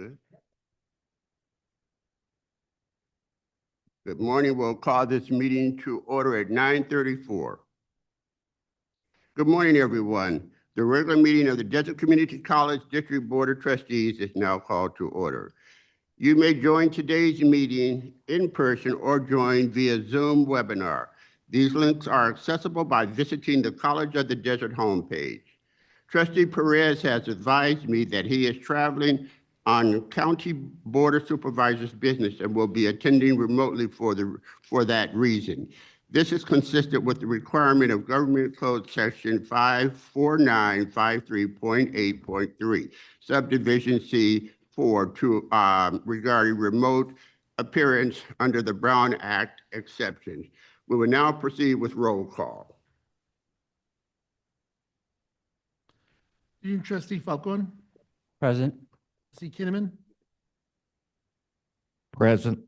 Good. Good morning. We'll call this meeting to order at 9:34. Good morning, everyone. The regular meeting of the Desert Community College District Board of Trustees is now called to order. You may join today's meeting in person or join via Zoom webinar. These links are accessible by visiting the College of the Desert homepage. Trustee Perez has advised me that he is traveling on County Board of Supervisors business and will be attending remotely for that reason. This is consistent with the requirement of Government Code Section 54953.8.3, Subdivision C4 regarding remote appearance under the Brown Act exceptions. We will now proceed with roll call. Student Trustee Falcone. Present. Trustee Kinnaman. Present.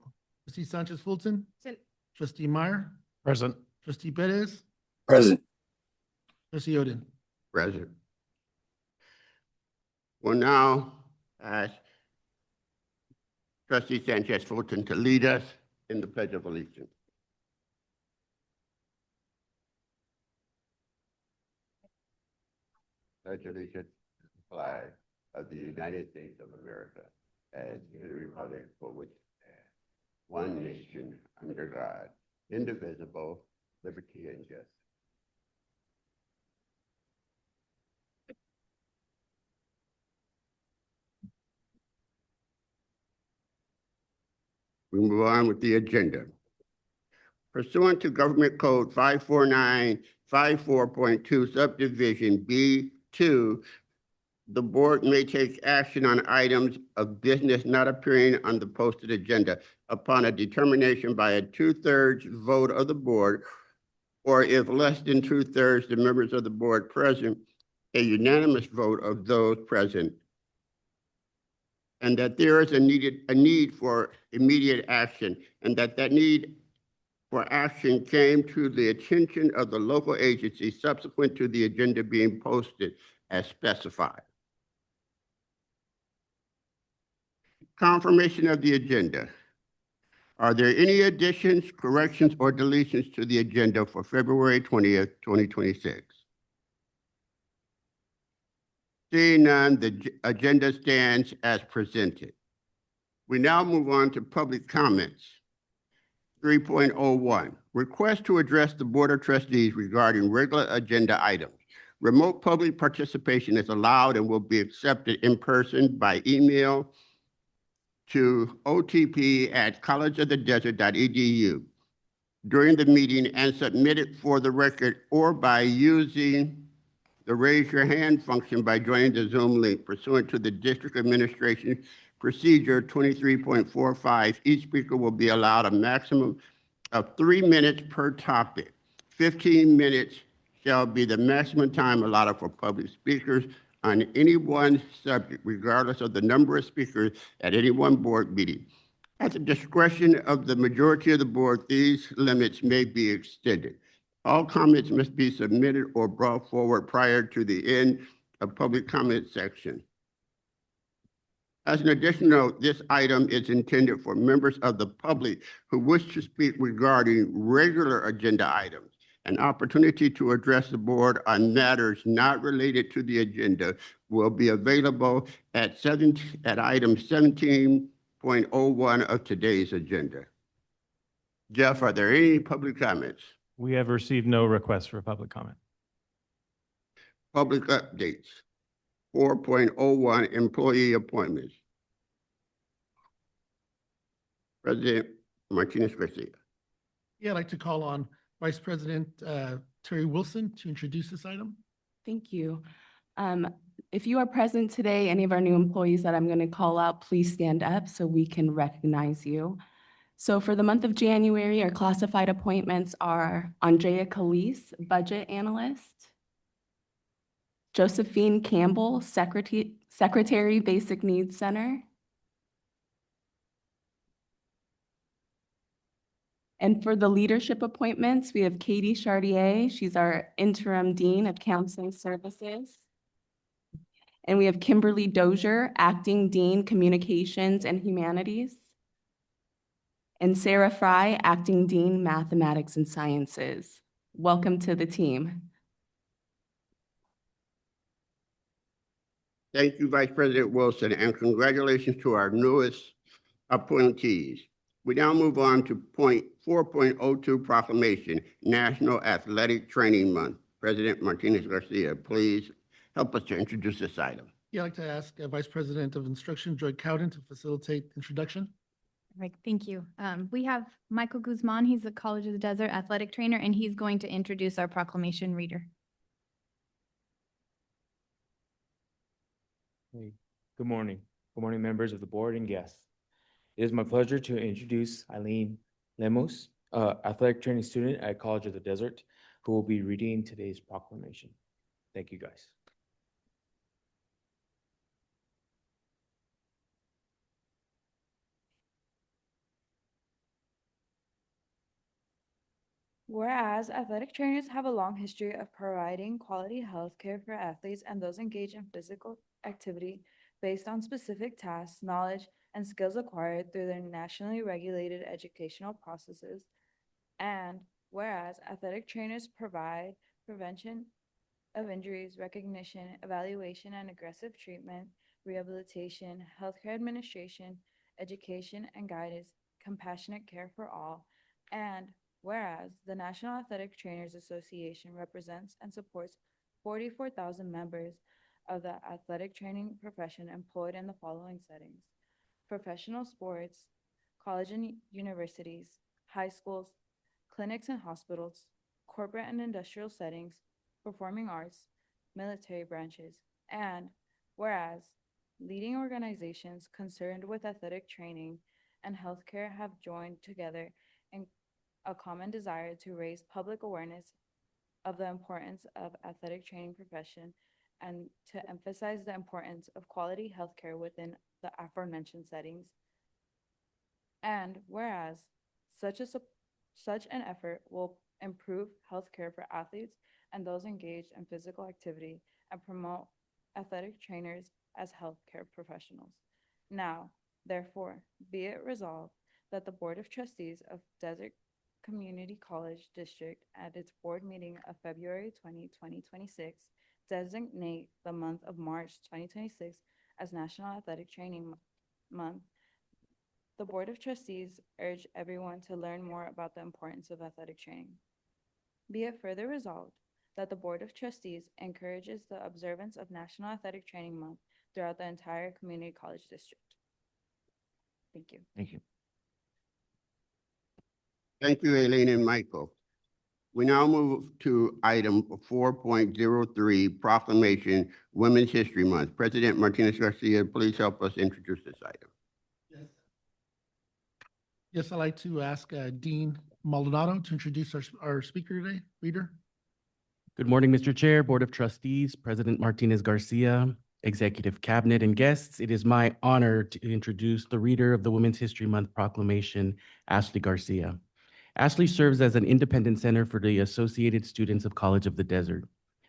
Trustee Sanchez Fulton. Trustee Meyer. Present. Trustee Perez. Present. Trustee Oden. Present. We'll now ask Trustee Sanchez Fulton to lead us in the Pledge of Allegiance. Pledge allegiance to the flag of the United States of America and to the republic for which it stands, one nation under God, indivisible, liberty and justice. We move on with the agenda. Pursuant to Government Code 54954.2 Subdivision B2, the board may take action on items of business not appearing on the posted agenda upon a determination by a 2/3 vote of the board, or if less than 2/3 the members of the board present, a unanimous vote of those present, and that there is a need for immediate action, and that need for action came to the attention of the local agency subsequent to the agenda being posted as specified. Confirmation of the agenda. Are there any additions, corrections, or deletions to the agenda for February 20th, 2026? Seeing none, the agenda stands as presented. We now move on to public comments. 3.01, request to address the Board of Trustees regarding regular agenda items. Remote public participation is allowed and will be accepted in person, by email to otp@collegeofthedesert.edu during the meeting and submitted for the record, or by using the raise your hand function by joining the Zoom link pursuant to the District Administration Procedure 23.45. Each speaker will be allowed a maximum of 3 minutes per topic. 15 minutes shall be the maximum time allotted for public speakers on any one subject, regardless of the number of speakers at any one board meeting. At the discretion of the majority of the board, these limits may be extended. All comments must be submitted or brought forward prior to the end of public comment section. As an additional note, this item is intended for members of the public who wish to speak regarding regular agenda items. An opportunity to address the board on matters not related to the agenda will be available at item 17.01 of today's agenda. Jeff, are there any public comments? We have received no requests for public comment. Public updates. 4.01, employee appointments. President Martinez Garcia. Yeah, I'd like to call on Vice President Terry Wilson to introduce this item. Thank you. If you are present today, any of our new employees that I'm going to call out, please stand up so we can recognize you. So for the month of January, our classified appointments are Andrea Calise, Budget Analyst, Josephine Campbell, Secretary, Basic Needs Center, and for the leadership appointments, we have Katie Chartier. She's our Interim Dean of Counseling Services. And we have Kimberly Dozier, Acting Dean, Communications and Humanities. And Sarah Fry, Acting Dean, Mathematics and Sciences. Welcome to the team. Thank you, Vice President Wilson, and congratulations to our newest appointees. We now move on to point 4.02 proclamation, National Athletic Training Month. President Martinez Garcia, please help us to introduce this item. Yeah, I'd like to ask Vice President of Instruction, Joy Cowden, to facilitate introduction. Right, thank you. We have Michael Guzman. He's the College of the Desert athletic trainer, and he's going to introduce our proclamation reader. Hey, good morning. Good morning, members of the board and guests. It is my pleasure to introduce Eileen Lemos, athletic training student at College of the Desert, who will be reading today's proclamation. Thank you, guys. Whereas athletic trainers have a long history of providing quality health care for athletes and those engaged in physical activity based on specific tasks, knowledge, and skills acquired through their nationally regulated educational processes. And whereas athletic trainers provide prevention of injuries, recognition, evaluation, and aggressive treatment, rehabilitation, healthcare administration, education and guidance, compassionate care for all. And whereas the National Athletic Trainers Association represents and supports 44,000 members of the athletic training profession employed in the following settings: professional sports, college and universities, high schools, clinics and hospitals, corporate and industrial settings, performing arts, military branches, and whereas leading organizations concerned with athletic training and healthcare have joined together in a common desire to raise public awareness of the importance of athletic training profession and to emphasize the importance of quality healthcare within the aforementioned settings. And whereas such an effort will improve healthcare for athletes and those engaged in physical activity and promote athletic trainers as healthcare professionals. Now, therefore, be it resolved that the Board of Trustees of Desert Community College District at its board meeting of February 20, 2026, designate the month of March 2026 as National Athletic Training Month. The Board of Trustees urge everyone to learn more about the importance of athletic training. Be it further resolved that the Board of Trustees encourages the observance of National Athletic Training Month throughout the entire community college district. Thank you. Thank you. Thank you, Aileen and Michael. We now move to item 4.03, proclamation, Women's History Month. President Martinez Garcia, please help us introduce this item. Yes, I'd like to ask Dean Maldonado to introduce our speaker today, reader. Good morning, Mr. Chair, Board of Trustees, President Martinez Garcia, Executive Cabinet, and guests. It is my honor to introduce the reader of the Women's History Month proclamation, Ashley Garcia. Ashley serves as an independent center for the Associated Students of College of the Desert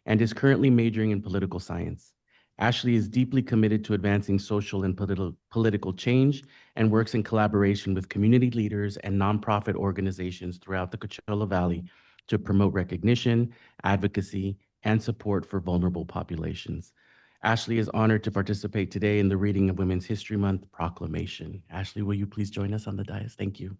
and is currently majoring in political science. Ashley is deeply committed to advancing social and political change and works in collaboration with community leaders and nonprofit organizations throughout the Coachella Valley to promote recognition, advocacy, and support for vulnerable populations. Ashley is honored to participate today in the reading of Women's History Month proclamation. Ashley, will you please join us on the dais? Thank you.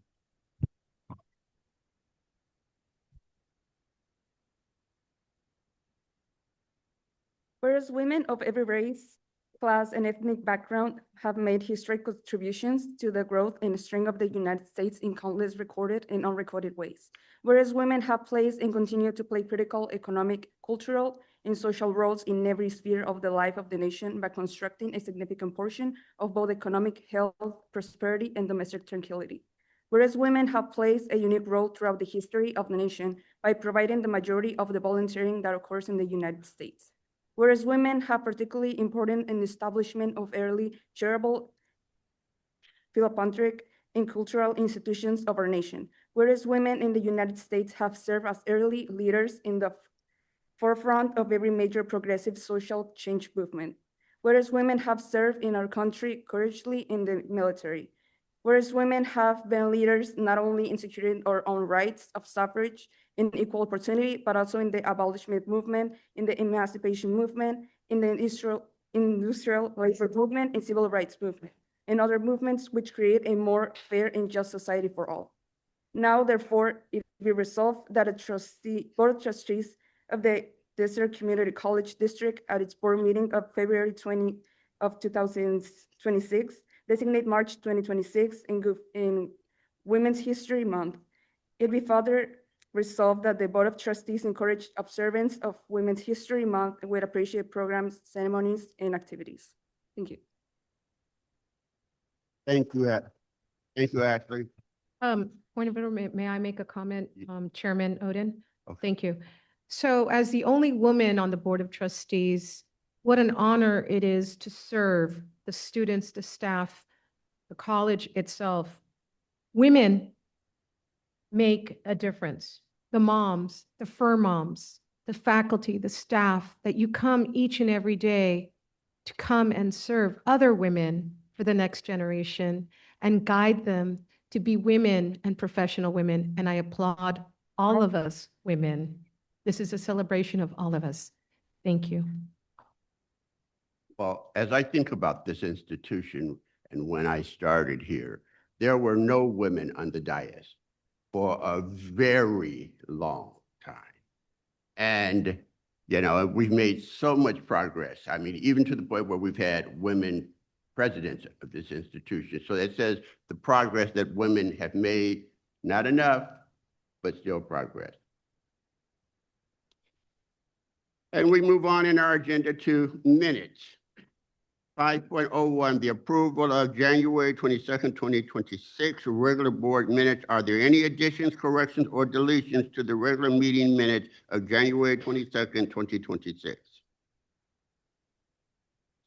Whereas women of every race, class, and ethnic background have made historic contributions to the growth and strength of the United States in countless recorded and unrecorded ways. Whereas women have played and continue to play critical economic, cultural, and social roles in every sphere of the life of the nation by constructing a significant portion of both economic health, prosperity, and domestic tranquility. Whereas women have played a unique role throughout the history of the nation by providing the majority of the volunteering that occurs in the United States. Whereas women have particularly important in the establishment of early charitable, philanthropic, and cultural institutions of our nation. Whereas women in the United States have served as early leaders in the forefront of every major progressive social change movement. Whereas women have served in our country courageously in the military. Whereas women have been leaders not only in securing our own rights of suffrage and equal opportunity, but also in the abolishment movement, in the emancipation movement, in the industrial labor movement, and civil rights movement, and other movements which create a more fair and just society for all. Now, therefore, it be resolved that a Board of Trustees of the Desert Community College District at its board meeting of February 20 of 2026, designate March 2026 in Women's History Month. It be further resolved that the Board of Trustees encourage observance of Women's History Month with appreciate programs, ceremonies, and activities. Thank you. Thank you, thank you, Ashley. Point of order, may I make a comment, Chairman Oden? Okay. Thank you. So as the only woman on the Board of Trustees, what an honor it is to serve the students, the staff, the college itself. Women make a difference. The moms, the fur moms, the faculty, the staff, that you come each and every day to come and serve other women for the next generation and guide them to be women and professional women. And I applaud all of us women. This is a celebration of all of us. Thank you. Well, as I think about this institution and when I started here, there were no women on the dais for a very long time. And, you know, we've made so much progress. I mean, even to the point where we've had women presidents of this institution. So that says the progress that women have made, not enough, but still progress. And we move on in our agenda to minutes. 5.01, the approval of January 22nd, 2026 regular board minutes. Are there any additions, corrections, or deletions to the regular meeting minutes of January 22nd, 2026?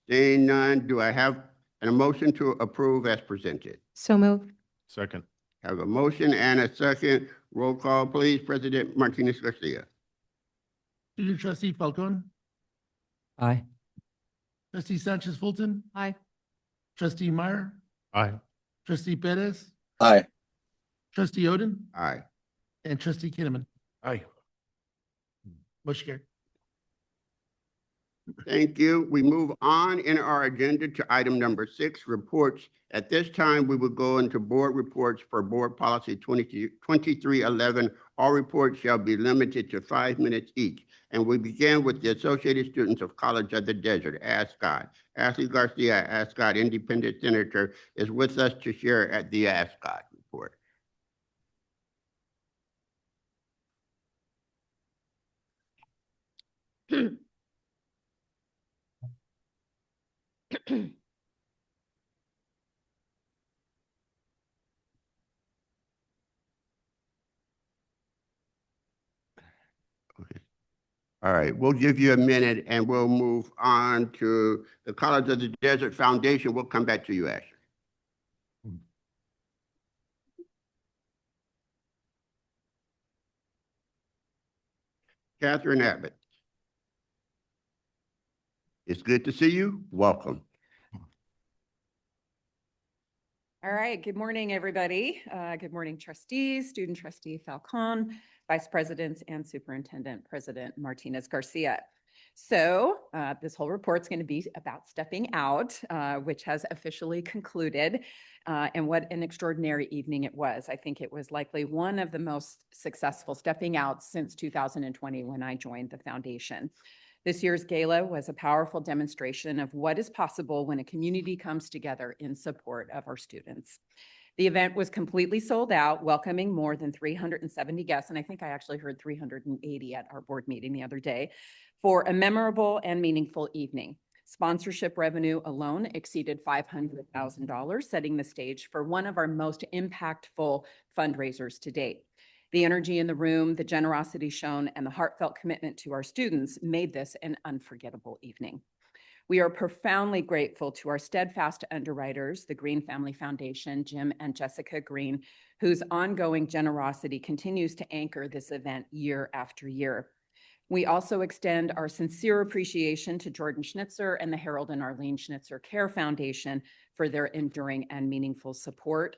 Seeing none, do I have a motion to approve as presented? So moved. Second. Have a motion and a second. Roll call, please. President Martinez Garcia. Student trustee Falcon, Aye. trustee Sanchez Fulton, Aye. trustee Meyer, Aye. trustee Perez, Aye. trustee Oden, Aye. and trustee Kinnaman. Aye. Motion carried. Thank you. We move on in our agenda to item number 6, reports. At this time, we will go into board reports for Board Policy 2311. All reports shall be limited to 5 minutes each. And we begin with the Associated Students of College of the Desert, ASCOT. Ashley Garcia, ASCOT Independent Senator, is with us to share at the ASCOT report. Okay. All right, we'll give you a minute and we'll move on to the College of the Desert Foundation. We'll come back to you, Ashley. Catherine Abbott. It's good to see you. Welcome. All right, good morning, everybody. Good morning, trustees, student trustee Falcon, vice presidents, and superintendent president Martinez Garcia. So this whole report's going to be about stepping out, which has officially concluded, and what an extraordinary evening it was. I think it was likely one of the most successful stepping out since 2020 when I joined the foundation. This year's gala was a powerful demonstration of what is possible when a community comes together in support of our students. The event was completely sold out, welcoming more than 370 guests, and I think I actually heard 380 at our board meeting the other day, for a memorable and meaningful evening. Sponsorship revenue alone exceeded $500,000, setting the stage for one of our most impactful fundraisers to date. The energy in the room, the generosity shown, and the heartfelt commitment to our students made this an unforgettable evening. We are profoundly grateful to our steadfast underwriters, the Green Family Foundation, Jim and Jessica Green, whose ongoing generosity continues to anchor this event year after year. We also extend our sincere appreciation to Jordan Schnitzer and the Harold and Arlene Schnitzer Care Foundation for their enduring and meaningful support.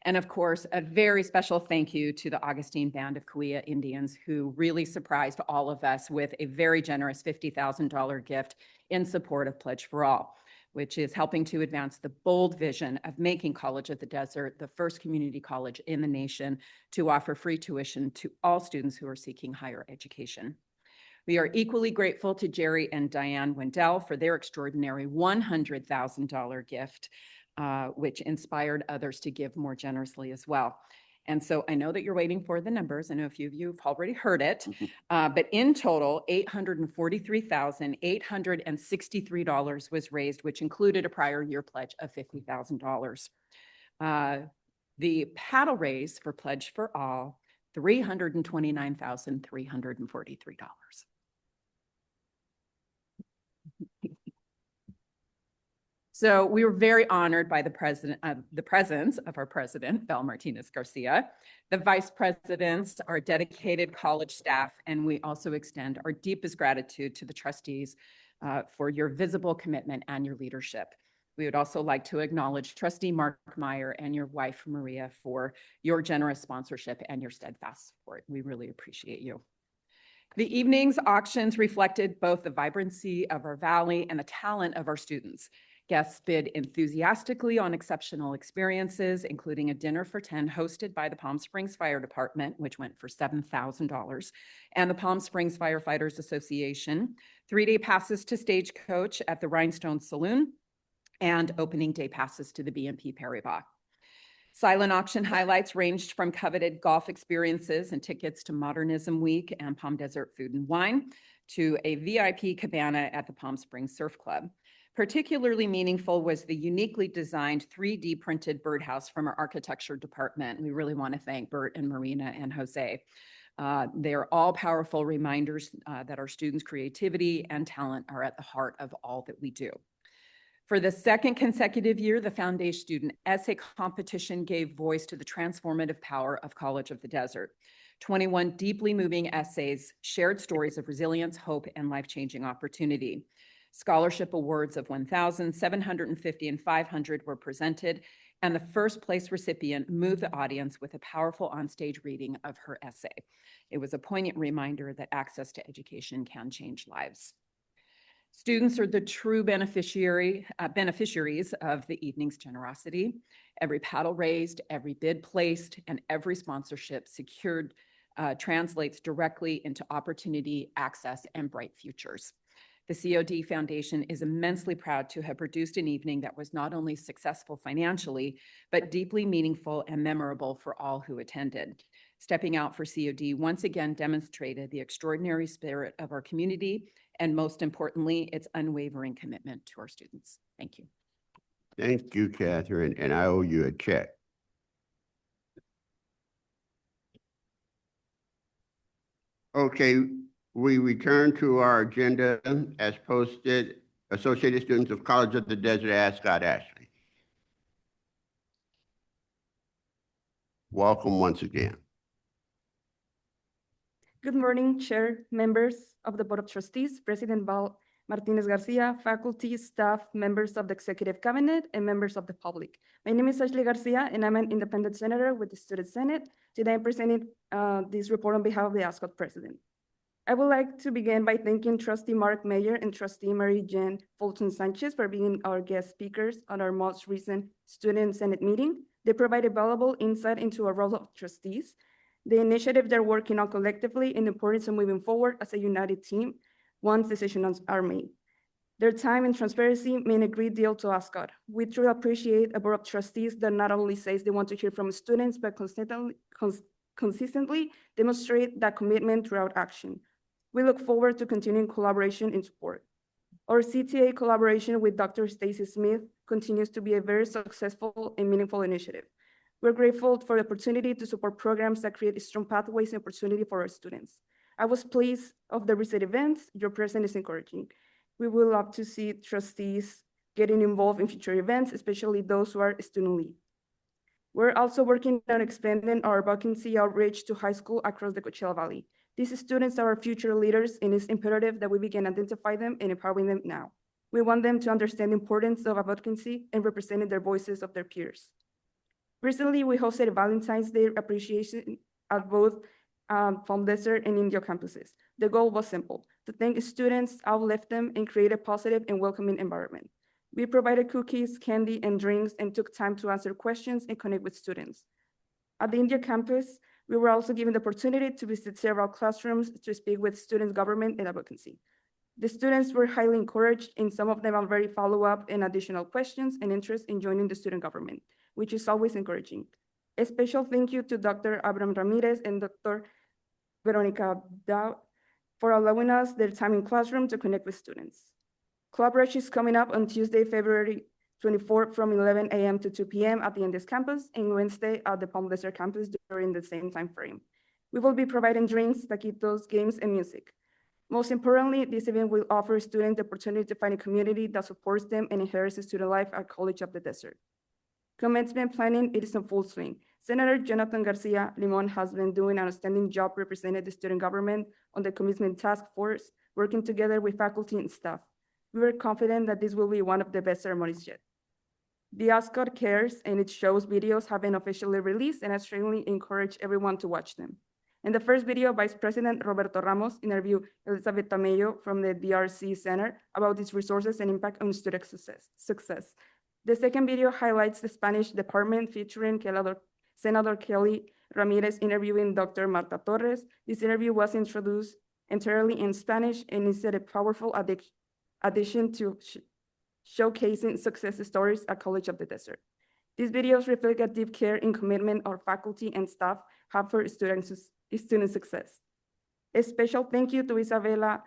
And of course, a very special thank you to the Augustine Band of Cahuilla Indians, who really surprised all of us with a very generous $50,000 gift in support of Pledge for All, which is helping to advance the bold vision of making College of the Desert the first community college in the nation to offer free tuition to all students who are seeking higher education. We are equally grateful to Jerry and Diane Wendell for their extraordinary $100,000 gift, which inspired others to give more generously as well. And so I know that you're waiting for the numbers. I know a few of you have already heard it, but in total, $843,863 was raised, which included a prior year pledge of $50,000. The paddle raise for Pledge for All, $329,343. So we were very honored by the presence of our president, Val Martinez Garcia, the vice presidents, our dedicated college staff, and we also extend our deepest gratitude to the trustees for your visible commitment and your leadership. We would also like to acknowledge Trustee Mark Meyer and your wife, Maria, for your generous sponsorship and your steadfast support. We really appreciate you. The evening's auctions reflected both the vibrancy of our valley and the talent of our students. Guests bid enthusiastically on exceptional experiences, including a dinner for 10 hosted by the Palm Springs Fire Department, which went for $7,000, and the Palm Springs Firefighters Association, 3-day passes to Stagecoach at the Rhinestone Saloon, and opening day passes to the BNP Paribas. Silent auction highlights ranged from coveted golf experiences and tickets to Modernism Week and Palm Desert Food and Wine to a VIP cabana at the Palm Springs Surf Club. Particularly meaningful was the uniquely designed 3D printed birdhouse from our architecture department. We really want to thank Bert and Marina and Jose. They are all powerful reminders that our students' creativity and talent are at the heart of all that we do. For the second consecutive year, the Foundation Student Essay Competition gave voice to the transformative power of College of the Desert. 21 deeply moving essays shared stories of resilience, hope, and life-changing opportunity. Scholarship awards of 1,750 and 500 were presented, and the first place recipient moved the audience with a powerful onstage reading of her essay. It was a poignant reminder that access to education can change lives. Students are the true beneficiaries of the evening's generosity. Every paddle raised, every bid placed, and every sponsorship secured translates directly into opportunity, access, and bright futures. The COD Foundation is immensely proud to have produced an evening that was not only successful financially, but deeply meaningful and memorable for all who attended. Stepping out for COD once again demonstrated the extraordinary spirit of our community and, most importantly, its unwavering commitment to our students. Thank you. Thank you, Catherine, and I owe you a check. Okay, we return to our agenda as posted. Associated Students of College of the Desert, Ascot Ashley. Welcome once again. Good morning, Chair, members of the Board of Trustees, President Val Martinez Garcia, faculty, staff, members of the Executive Cabinet, and members of the public. My name is Ashley Garcia, and I'm an independent senator with the Student Senate. Today, I'm presenting this report on behalf of the ASCOT President. I would like to begin by thanking Trustee Mark Mayer and Trustee Mary Jane Fulton Sanchez for being our guest speakers on our most recent Student Senate meeting. They provided valuable insight into our role of trustees, the initiative they're working on collectively, and the importance of moving forward as a united team once decisions are made. Their time and transparency mean a great deal to ASCOT. We truly appreciate a Board of Trustees that not only says they want to hear from students, but consistently demonstrate that commitment throughout action. We look forward to continuing collaboration and support. Our CTA collaboration with Dr. Stacy Smith continues to be a very successful and meaningful initiative. We're grateful for the opportunity to support programs that create strong pathways and opportunity for our students. I was pleased of the recent events. Your presence is encouraging. We would love to see trustees getting involved in future events, especially those who are student lead. We're also working on expanding our vacancy outreach to high school across the Coachella Valley. These students are our future leaders, and it's imperative that we begin identifying them and empowering them now. We want them to understand the importance of advocacy and representing their voices of their peers. Recently, we hosted a Valentine's Day appreciation at both Palm Desert and Indio campuses. The goal was simple: to thank students, uplift them, and create a positive and welcoming environment. We provided cookies, candy, and drinks, and took time to answer questions and connect with students. At the India campus, we were also given the opportunity to visit several classrooms to speak with students, government, and advocacy. The students were highly encouraged, and some of them already follow up and additional questions and interest in joining the student government, which is always encouraging. A special thank you to Dr. Abram Ramirez and Dr. Veronica Dow for allowing us their time in classroom to connect with students. Club Rush is coming up on Tuesday, February 24th from 11 a.m. to 2 p.m. at the Andes campus and Wednesday at the Palm Desert campus during the same time frame. We will be providing drinks, taquitos, games, and music. Most importantly, this event will offer students the opportunity to find a community that supports them and enhances student life at College of the Desert. Commencement planning, it is in full swing. Senator Jonathan Garcia Limon has been doing an outstanding job representing the student government on the commencement task force, working together with faculty and staff. We are confident that this will be one of the best ceremonies yet. The Ascot Cares and its shows videos have been officially released, and I strongly encourage everyone to watch them. In the first video, Vice President Roberto Ramos interviewed Elizabeth Tamayo from the DRC Center about its resources and impact on student success. The second video highlights the Spanish department featuring Senator Kelly Ramirez interviewing Dr. Marta Torres. This interview was introduced entirely in Spanish and is a powerful addition to showcasing success stories at College of the Desert. These videos reflect a deep care and commitment our faculty and staff have for student success. A special thank you to Isabela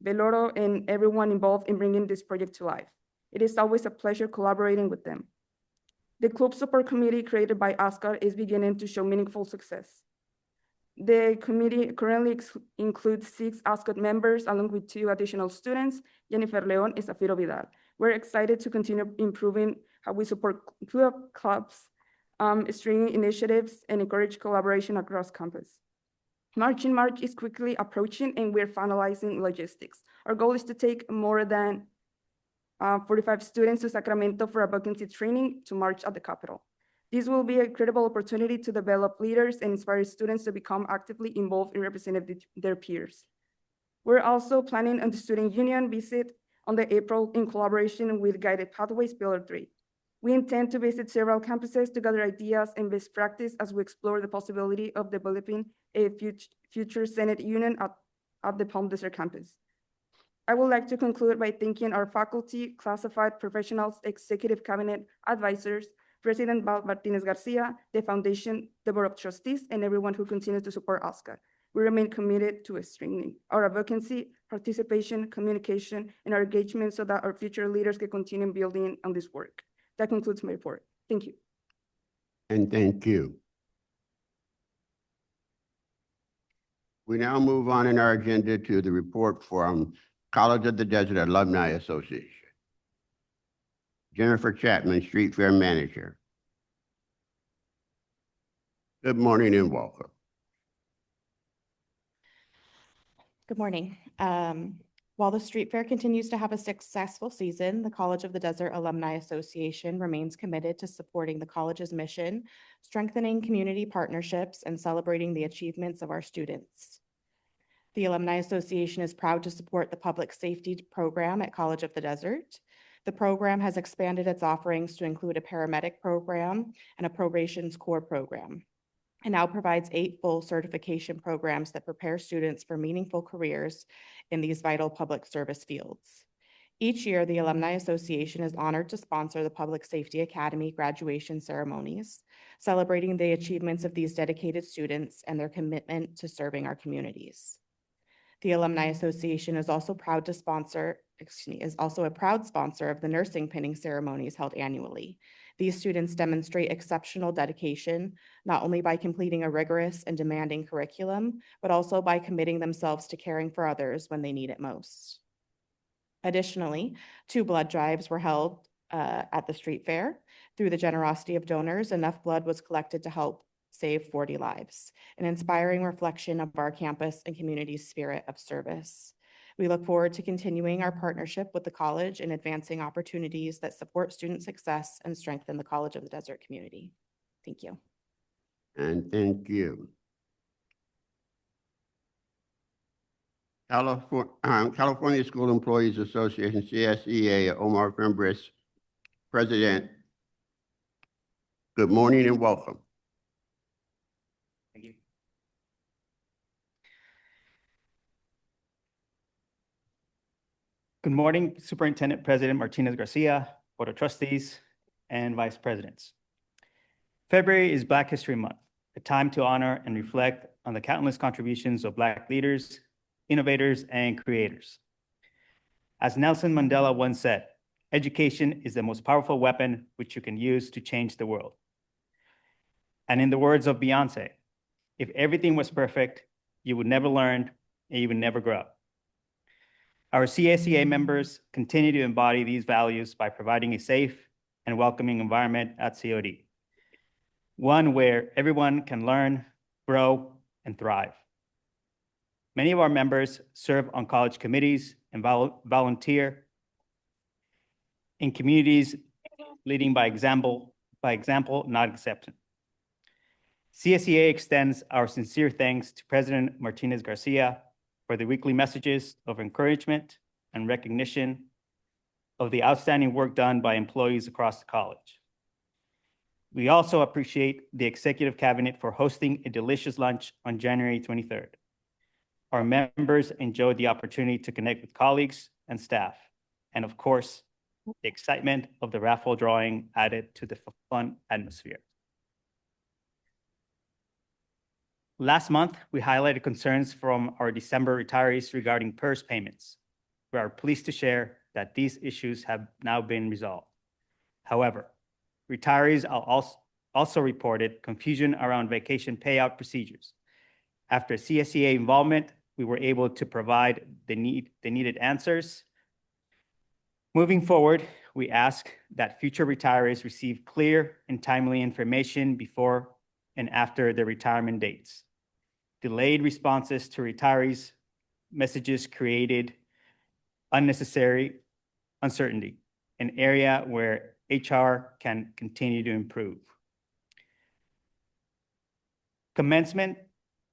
Veloro and everyone involved in bringing this project to life. It is always a pleasure collaborating with them. The Club Support Committee created by ASCAR is beginning to show meaningful success. The committee currently includes 6 ASCOT members, along with 2 additional students, Jennifer Leon and Zafiro Vidal. We're excited to continue improving how we support clubs, stringing initiatives, and encourage collaboration across campus. March in March is quickly approaching, and we're finalizing logistics. Our goal is to take more than 45 students to Sacramento for advocacy training to march at the Capitol. This will be a credible opportunity to develop leaders and inspire students to become actively involved in representing their peers. We're also planning on the Student Union visit on the April in collaboration with Guided Pathways Pillar 3. We intend to visit several campuses to gather ideas and best practice as we explore the possibility of developing a future Senate Union at the Palm Desert campus. I would like to conclude by thanking our faculty, classified professionals, executive cabinet advisors, President Val Martinez Garcia, the foundation, the Board of Trustees, and everyone who continues to support OSCA. We remain committed to strengthening our advocacy, participation, communication, and our engagement so that our future leaders can continue building on this work. That concludes my report. Thank you. And thank you. We now move on in our agenda to the report from College of the Desert Alumni Association. Jennifer Chapman, Street Fair Manager. Good morning and welcome. Good morning. While the street fair continues to have a successful season, the College of the Desert Alumni Association remains committed to supporting the college's mission, strengthening community partnerships, and celebrating the achievements of our students. The Alumni Association is proud to support the public safety program at College of the Desert. The program has expanded its offerings to include a paramedic program and a probation's core program, and now provides 8 full certification programs that prepare students for meaningful careers in these vital public service fields. Each year, the Alumni Association is honored to sponsor the Public Safety Academy graduation ceremonies, celebrating the achievements of these dedicated students and their commitment to serving our communities. The Alumni Association is also a proud sponsor of the nursing pinning ceremonies held annually. These students demonstrate exceptional dedication, not only by completing a rigorous and demanding curriculum, but also by committing themselves to caring for others when they need it most. Additionally, 2 blood drives were held at the street fair. Through the generosity of donors, enough blood was collected to help Save 40 Lives, an inspiring reflection of our campus and community's spirit of service. We look forward to continuing our partnership with the college and advancing opportunities that support student success and strengthen the College of the Desert community. Thank you. And thank you. California School Employees Association, CSEA, Omar Fimbres, President. Good morning and welcome. Thank you. Good morning, Superintendent President Martinez Garcia, Board of Trustees, and Vice Presidents. February is Black History Month, a time to honor and reflect on the countless contributions of Black leaders, innovators, and creators. As Nelson Mandela once said, education is the most powerful weapon which you can use to change the world. And in the words of Beyonce, if everything was perfect, you would never learn and you would never grow. Our CSEA members continue to embody these values by providing a safe and welcoming environment at COD, one where everyone can learn, grow, and thrive. Many of our members serve on college committees and volunteer in communities leading by example, not exception. CSEA extends our sincere thanks to President Martinez Garcia for the weekly messages of encouragement and recognition of the outstanding work done by employees across the college. We also appreciate the Executive Cabinet for hosting a delicious lunch on January 23rd. Our members enjoyed the opportunity to connect with colleagues and staff, and of course, the excitement of the raffle drawing added to the fun atmosphere. Last month, we highlighted concerns from our December retirees regarding PERS payments. We are pleased to share that these issues have now been resolved. However, retirees also reported confusion around vacation payout procedures. After CSEA involvement, we were able to provide the needed answers. Moving forward, we ask that future retirees receive clear and timely information before and after their retirement dates. Delayed responses to retirees' messages created unnecessary uncertainty, an area where HR can continue to improve. Commencement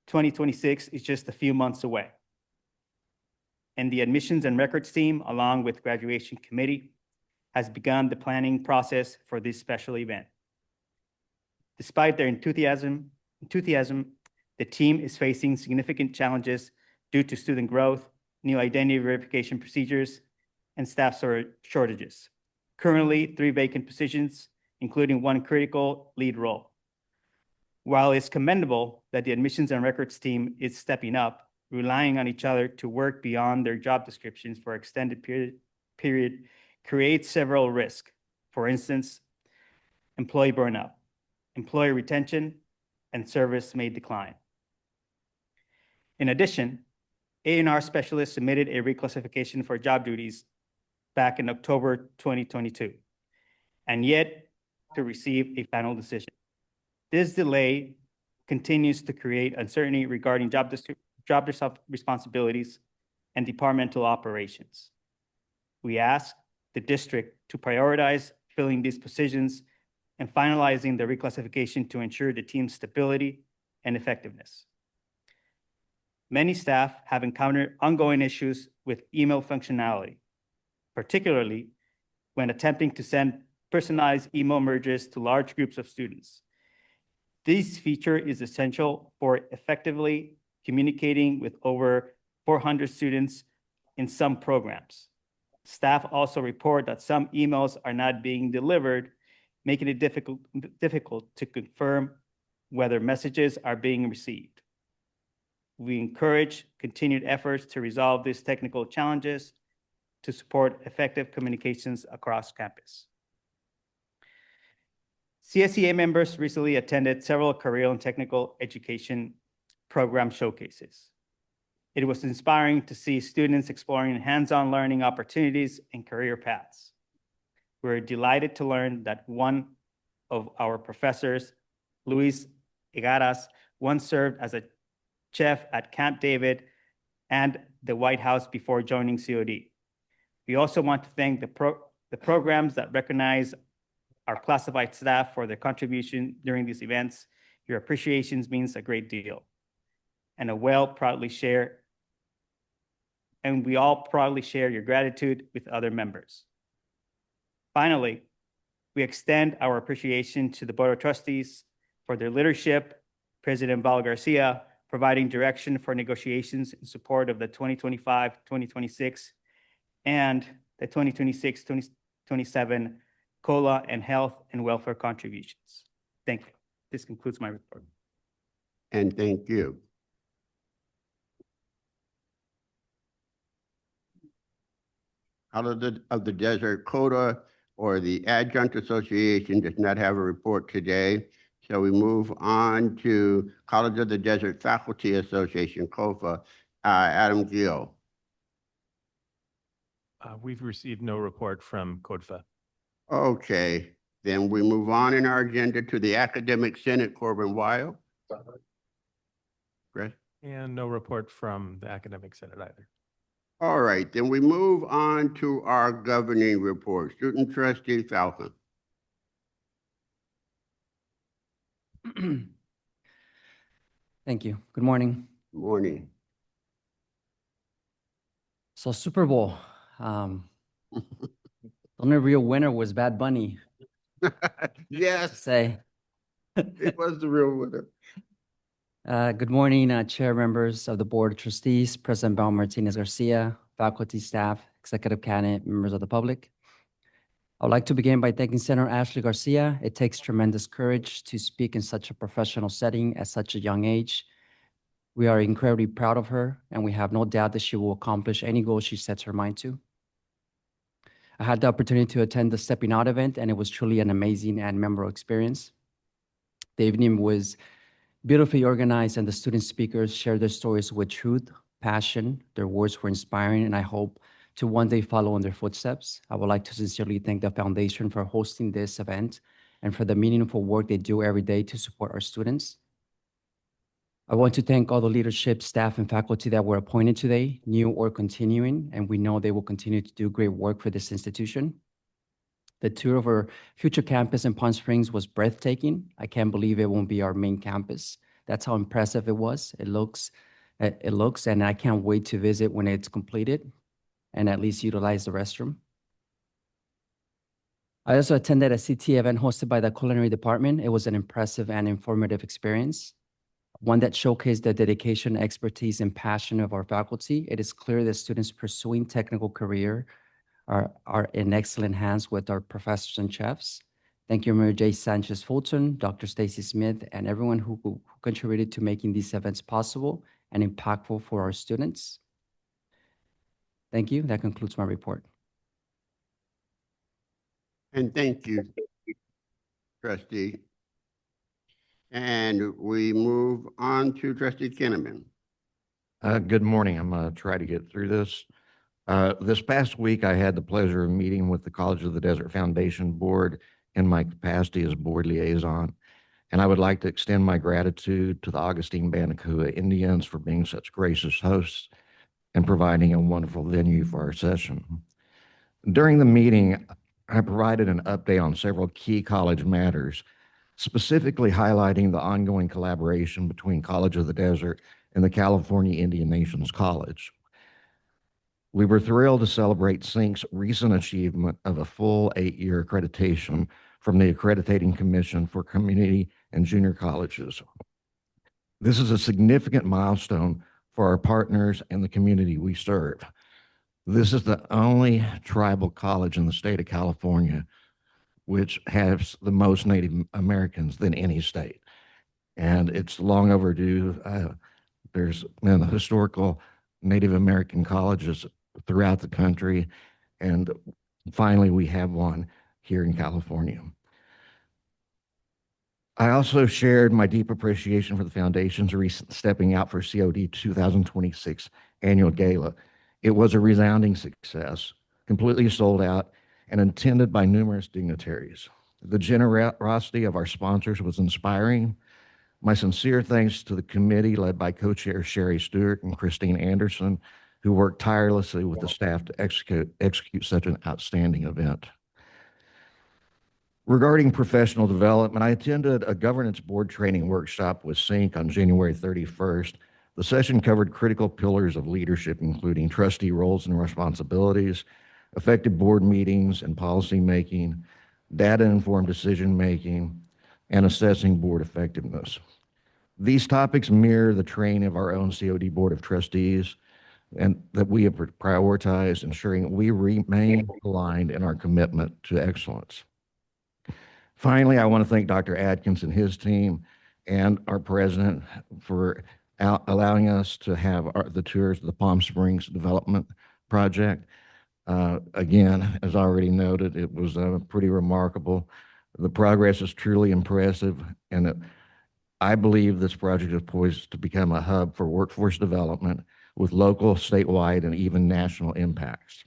2026 is just a few months away, and the admissions and records team, along with graduation committee, has begun the planning process for this special event. Despite their enthusiasm, the team is facing significant challenges due to student growth, new identity verification procedures, and staff shortages. Currently, 3 vacant positions, including 1 critical lead role. While it's commendable that the admissions and records team is stepping up, relying on each other to work beyond their job descriptions for extended period creates several risks. For instance, employee burnout, employee retention, and service may decline. In addition, A&R specialists submitted a reclassification for job duties back in October 2022, and yet to receive a final decision. This delay continues to create uncertainty regarding job responsibilities and departmental operations. We ask the district to prioritize filling these positions and finalizing the reclassification to ensure the team's stability and effectiveness. Many staff have encountered ongoing issues with email functionality, particularly when attempting to send personalized email merges to large groups of students. This feature is essential for effectively communicating with over 400 students in some programs. Staff also report that some emails are not being delivered, making it difficult to confirm whether messages are being received. We encourage continued efforts to resolve these technical challenges to support effective communications across campus. CSEA members recently attended several career and technical education program showcases. It was inspiring to see students exploring hands-on learning opportunities and career paths. We're delighted to learn that one of our professors, Luis Egaras once served as a chef at Camp David and the White House before joining COD. We also want to thank the programs that recognize our classified staff for their contribution during these events. Your appreciations means a great deal. And we all proudly share your gratitude with other members. Finally, we extend our appreciation to the Board of Trustees for their leadership, President Val Garcia providing direction for negotiations in support of the 2025-2026 and the 2026-2027 COLA and health and welfare contributions. Thank you. This concludes my report. And thank you. College of the Desert CODA, or the Adjunct Association, does not have a report today. So we move on to College of the Desert Faculty Association, COFA. Adam Gill. We've received no report from CODFA. Okay, then we move on in our agenda to the Academic Senate, Corbin Weil. Chris? And no report from the Academic Senate either. All right, then we move on to our governing report. Student Trustee Falcon. Thank you. Good morning. Morning. So Super Bowl, the only real winner was Bad Bunny. Yes, Say, it was the real winner. good morning, chair members of the Board of Trustees, President Bal Martinez Garcia, faculty, staff, executive cabinet, members of the public. I would like to begin by thanking Senator Ashley Garcia. It takes tremendous courage to speak in such a professional setting at such a young age. We are incredibly proud of her, and we have no doubt that she will accomplish any goal she sets her mind to. I had the opportunity to attend the Stepping Out event, and it was truly an amazing and memorable experience. The evening was beautifully organized, and the student speakers shared their stories with truth, passion. Their words were inspiring, and I hope to one day follow in their footsteps. I would like to sincerely thank the foundation for hosting this event and for the meaningful work they do every day to support our students. I want to thank all the leadership, staff, and faculty that were appointed today, new or continuing, and we know they will continue to do great work for this institution. The tour of our future campus in Palm Springs was breathtaking. I can't believe it won't be our main campus. That's how impressive it was. It looks, and I can't wait to visit when it's completed and at least utilize the restroom. I also attended a CT event hosted by the culinary department. It was an impressive and informative experience, one that showcased the dedication, expertise, and passion of our faculty. It is clear that students pursuing technical career are in excellent hands with our professors and chefs. Thank you, Mary J. Sanchez-Fulton, Dr. Stacy Smith, and everyone who contributed to making these events possible and impactful for our students. Thank you. That concludes my report. And thank you, Trustee. And we move on to Trustee Kinnaman. Good morning. I'm going to try to get through this. This past week, I had the pleasure of meeting with the College of the Desert Foundation Board in my capacity as board liaison. And I would like to extend my gratitude to the Augustine Banacua Indians for being such gracious hosts and providing a wonderful venue for our session. During the meeting, I provided an update on several key college matters, specifically highlighting the ongoing collaboration between College of the Desert and the California Indian Nations College. We were thrilled to celebrate SYNC's recent achievement of a full 8-year accreditation from the Accrediting Commission for Community and Junior Colleges. This is a significant milestone for our partners and the community we serve. This is the only tribal college in the state of California which has the most Native Americans than any state. And it's long overdue. There's been historical Native American colleges throughout the country, and finally we have one here in California. I also shared my deep appreciation for the Foundation's recent Stepping Out for COD 2026 annual gala. It was a resounding success, completely sold out, and attended by numerous dignitaries. The generosity of our sponsors was inspiring. My sincere thanks to the committee led by co-chair Sherry Stewart and Christine Anderson, who worked tirelessly with the staff to execute such an outstanding event. Regarding professional development, I attended a governance board training workshop with SYNC on January 31st. The session covered critical pillars of leadership, including trustee roles and responsibilities, effective board meetings and policy making, data-informed decision-making, and assessing board effectiveness. These topics mirror the training of our own COD Board of Trustees and that we have prioritized, ensuring we remain aligned in our commitment to excellence. Finally, I want to thank Dr. Adkins and his team and our president for allowing us to have the tours of the Palm Springs Development Project. Again, as already noted, it was pretty remarkable. The progress is truly impressive, and I believe this project is poised to become a hub for workforce development with local, statewide, and even national impacts.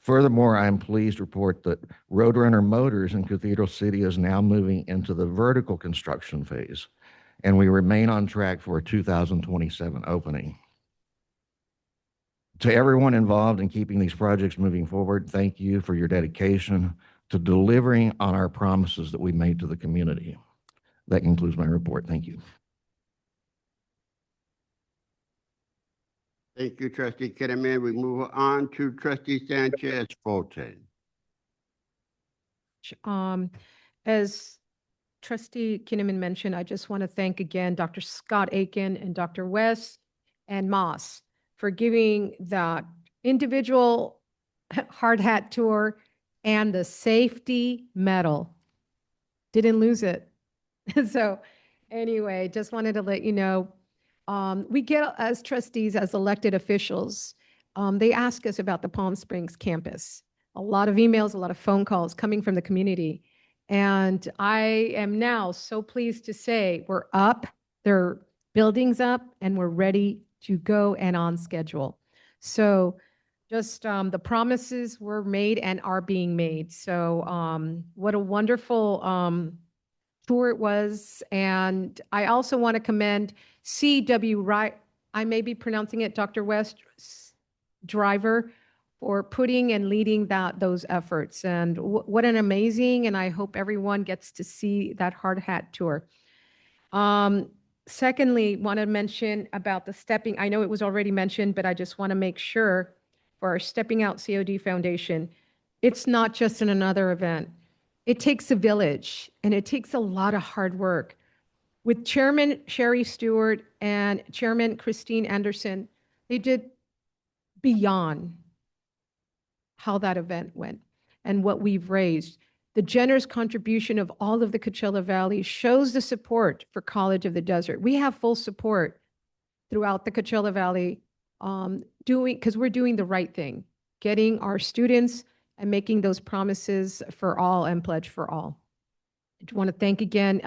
Furthermore, I am pleased to report that Roadrunner Motors in Cathedral City is now moving into the vertical construction phase, and we remain on track for a 2027 opening. To everyone involved in keeping these projects moving forward, thank you for your dedication to delivering on our promises that we made to the community. That concludes my report. Thank you. Thank you, Trustee Kitterman. We move on to Trustee Sanchez Fulton. As Trustee Kinnaman mentioned, I just want to thank again Dr. Scott Aiken and Dr. West and Moss for giving that individual hard hat tour and the safety medal. Didn't lose it. So anyway, just wanted to let you know, we get as trustees, as elected officials, they ask us about the Palm Springs campus. A lot of emails, a lot of phone calls coming from the community. And I am now so pleased to say we're up, their buildings up, and we're ready to go and on schedule. So just the promises were made and are being made. So what a wonderful tour it was. And I also want to commend C.W. Wright, I may be pronouncing it, Dr. West, driver, for putting and leading those efforts. And what an amazing, and I hope everyone gets to see that hard hat tour. Secondly, want to mention about the stepping, I know it was already mentioned, but I just want to make sure for our Stepping Out COD Foundation, it's not just in another event. It takes a village, and it takes a lot of hard work. With Chairman Sherry Stewart and Chairman Christine Anderson, they did beyond how that event went and what we've raised. The generous contribution of all of the Coachella Valley shows the support for College of the Desert. We have full support throughout the Coachella Valley because we're doing the right thing, getting our students and making those promises for all and pledge for all. I want to thank again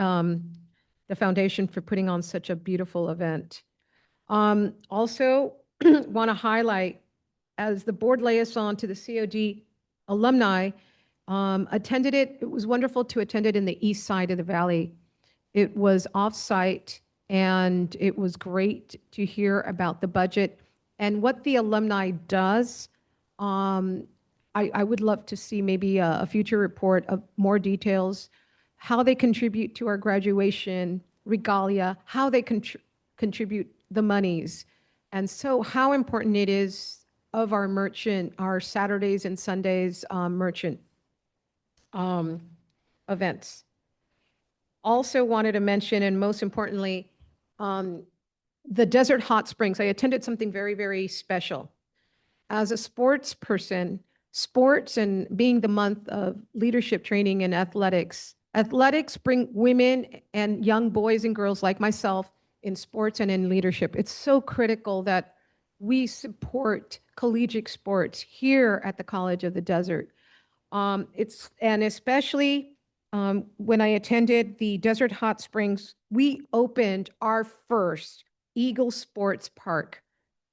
the foundation for putting on such a beautiful event. Also want to highlight, as the board liaison to the COD alumni, attended it. It was wonderful to attend it in the east side of the valley. It was off-site, and it was great to hear about the budget and what the alumni does. I would love to see maybe a future report of more details, how they contribute to our graduation, regalia, how they contribute the monies. And so how important it is of our merchant, our Saturdays and Sundays merchant events. Also wanted to mention, and most importantly, the Desert Hot Springs. I attended something very, very special. As a sports person, sports and being the month of leadership training and athletics bring women and young boys and girls like myself in sports and in leadership. It's so critical that we support collegiate sports here at the College of the Desert. And especially when I attended the Desert Hot Springs, we opened our first Eagle Sports Park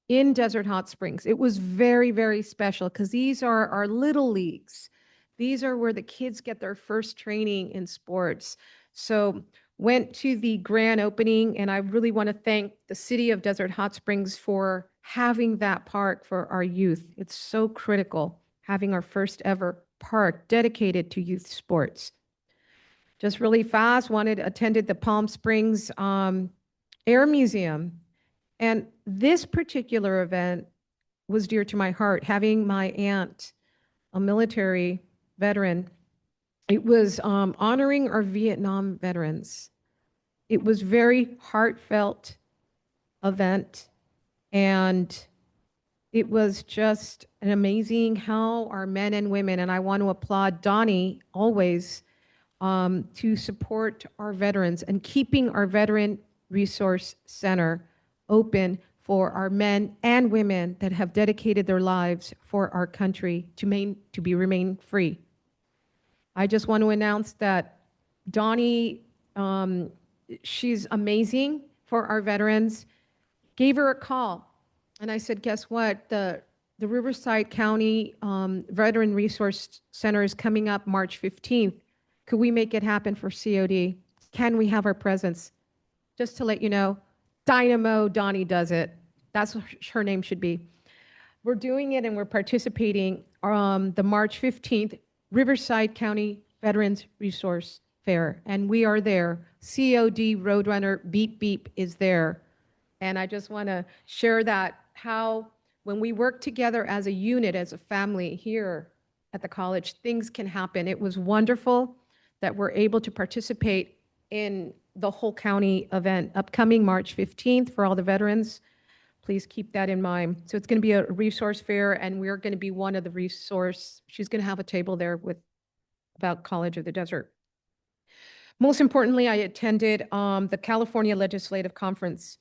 in Desert Hot Springs. It was very, very special because these are our little leagues. These are where the kids get their first training in sports. So went to the grand opening, and I really want to thank the city of Desert Hot Springs for having that park for our youth. It's so critical, having our first ever park dedicated to youth sports. Just really fast, attended the Palm Springs Air Museum. And this particular event was dear to my heart, having my aunt, a military veteran. It was honoring our Vietnam veterans. It was very heartfelt event, and it was just an amazing how our men and women, and I want to applaud Donnie always to support our veterans and keeping our Veteran Resource Center open for our men and women that have dedicated their lives for our country to remain free. I just want to announce that Donnie, she's amazing for our veterans. Gave her a call, and I said, guess what? The Riverside County Veteran Resource Center is coming up March 15th. Could we make it happen for COD? Can we have our presence? Just to let you know, Dynamo Donnie does it. That's what her name should be. We're doing it and we're participating the March 15th Riverside County Veterans Resource Fair. And we are there. COD Roadrunner Beep Beep is there. And I just want to share that how when we work together as a unit, as a family here at the college, things can happen. It was wonderful that we're able to participate in the whole county event upcoming March 15th for all the veterans. Please keep that in mind. So it's going to be a resource fair, and we're going to be one of the resource. She's going to have a table there with about College of the Desert. Most importantly, I attended the California Legislative Conference.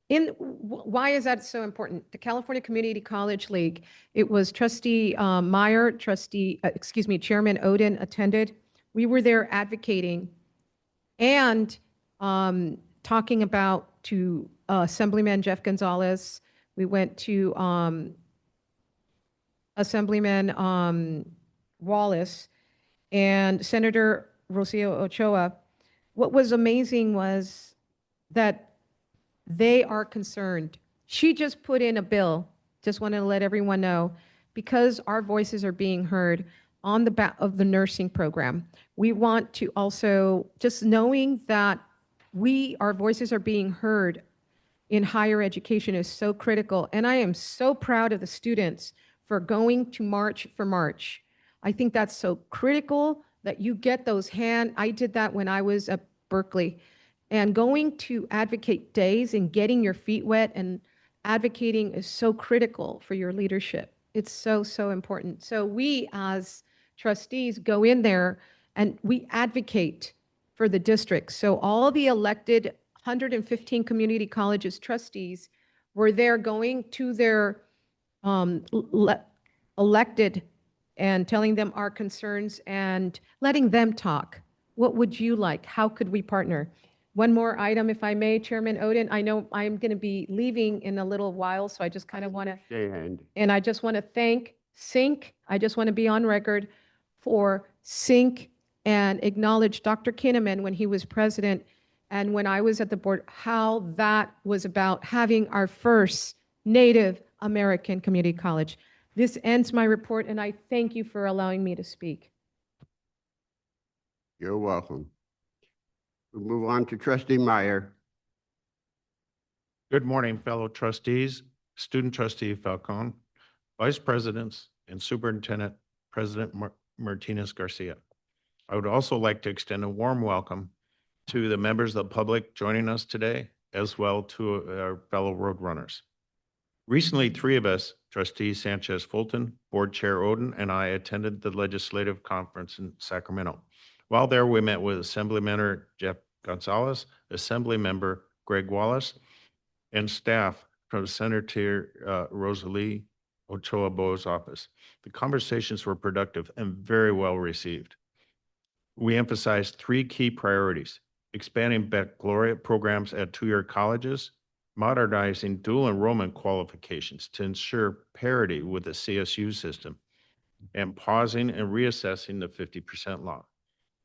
Why is that so important? The California Community College League, it was Trustee Meyer, Chairman Oden attended. We were there advocating and talking about to Assemblyman Jeff Gonzalez. We went to Assemblyman Wallace and Senator Rocio Ochoa. What was amazing was that they are concerned. She just put in a bill, just wanted to let everyone know, because our voices are being heard on the back of the nursing program. We want to also, just knowing that our voices are being heard in higher education is so critical. And I am so proud of the students for going to March for March. I think that's so critical that you get those I did that when I was at Berkeley. And going to advocate days and getting your feet wet and advocating is so critical for your leadership. It's so, so important. So we as trustees go in there and we advocate for the district. So all the elected 115 community colleges trustees were there going to their elected and telling them our concerns and letting them talk. What would you like? How could we partner? One more item, if I may, Chairman Oden. I know I'm going to be leaving in a little while, so I just kind of want to, and I just want to thank SYNC. I just want to be on record for SYNC and acknowledge Dr. Kinnaman when he was president and when I was at the board, how that was about having our first Native American community college. This ends my report, and I thank you for allowing me to speak. You're welcome. We'll move on to Trustee Meyer. Good morning, fellow trustees, Student Trustee Falcon, Vice Presidents, and Superintendent President Martinez Garcia. I would also like to extend a warm welcome to the members of the public joining us today, as well to our fellow Roadrunners. Recently, three of us, Trustee Sanchez Fulton, Board Chair Oden, and I attended the Legislative Conference in Sacramento. While there, we met with Assemblymember Jeff Gonzalez, Assemblymember Greg Wallace, and staff from Senator Rosalie Ochoa Bo's office. The conversations were productive and very well received. We emphasized three key priorities: expanding baccalaureate programs at two-year colleges, modernizing dual enrollment qualifications to ensure parity with the CSU system, and pausing and reassessing the 50% law.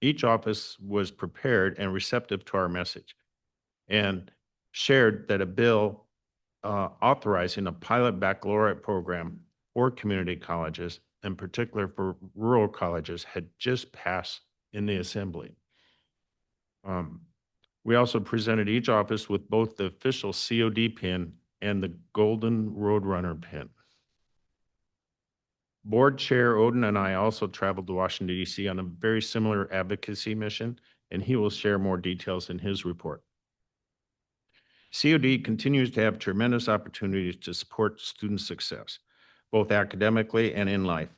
Each office was prepared and receptive to our message and shared that a bill authorizing a pilot baccalaureate program for community colleges, in particular for rural colleges, had just passed in the assembly. We also presented each office with both the official COD pin and the Golden Roadrunner pin. Board Chair Oden and I also traveled to Washington, D.C. on a very similar advocacy mission, and he will share more details in his report. COD continues to have tremendous opportunities to support student success, both academically and in life.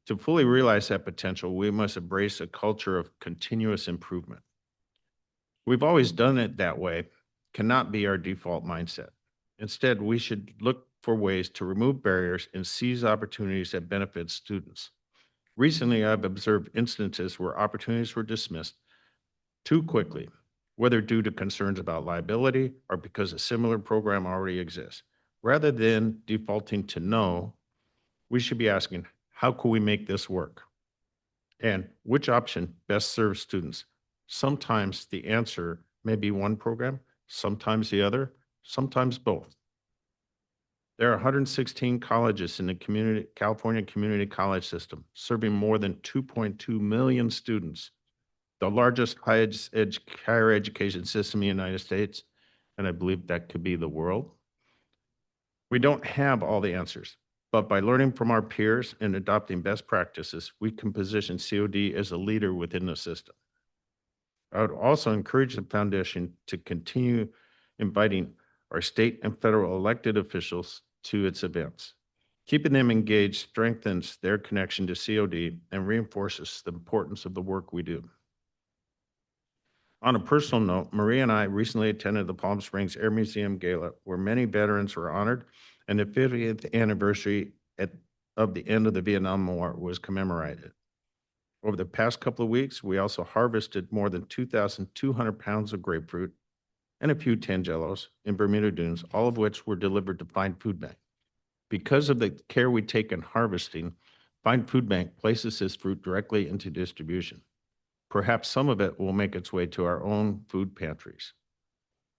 To fully realize that potential, we must embrace a culture of continuous improvement. We've always done it that way, cannot be our default mindset. Instead, we should look for ways to remove barriers and seize opportunities that benefit students. Recently, I've observed instances where opportunities were dismissed too quickly, whether due to concerns about liability or because a similar program already exists. Rather than defaulting to no, we should be asking, how can we make this work? And which option best serves students? Sometimes the answer may be one program, sometimes the other, sometimes both. There are 116 colleges in the California community college system, serving more than 2.2 million students, the largest higher education system in the United States, and I believe that could be the world. We don't have all the answers, but by learning from our peers and adopting best practices, we can position COD as a leader within the system. I would also encourage the foundation to continue inviting our state and federal elected officials to its events. Keeping them engaged strengthens their connection to COD and reinforces the importance of the work we do. On a personal note, Maria and I recently attended the Palm Springs Air Museum Gala, where many veterans were honored, and the 50th anniversary of the end of the Vietnam War was commemorated. Over the past couple of weeks, we also harvested more than 2,200 pounds of grapefruit and a few tangelos in Bermuda Dunes, all of which were delivered to Find Food Bank. Because of the care we take in harvesting, Find Food Bank places this fruit directly into distribution. Perhaps some of it will make its way to our own food pantries.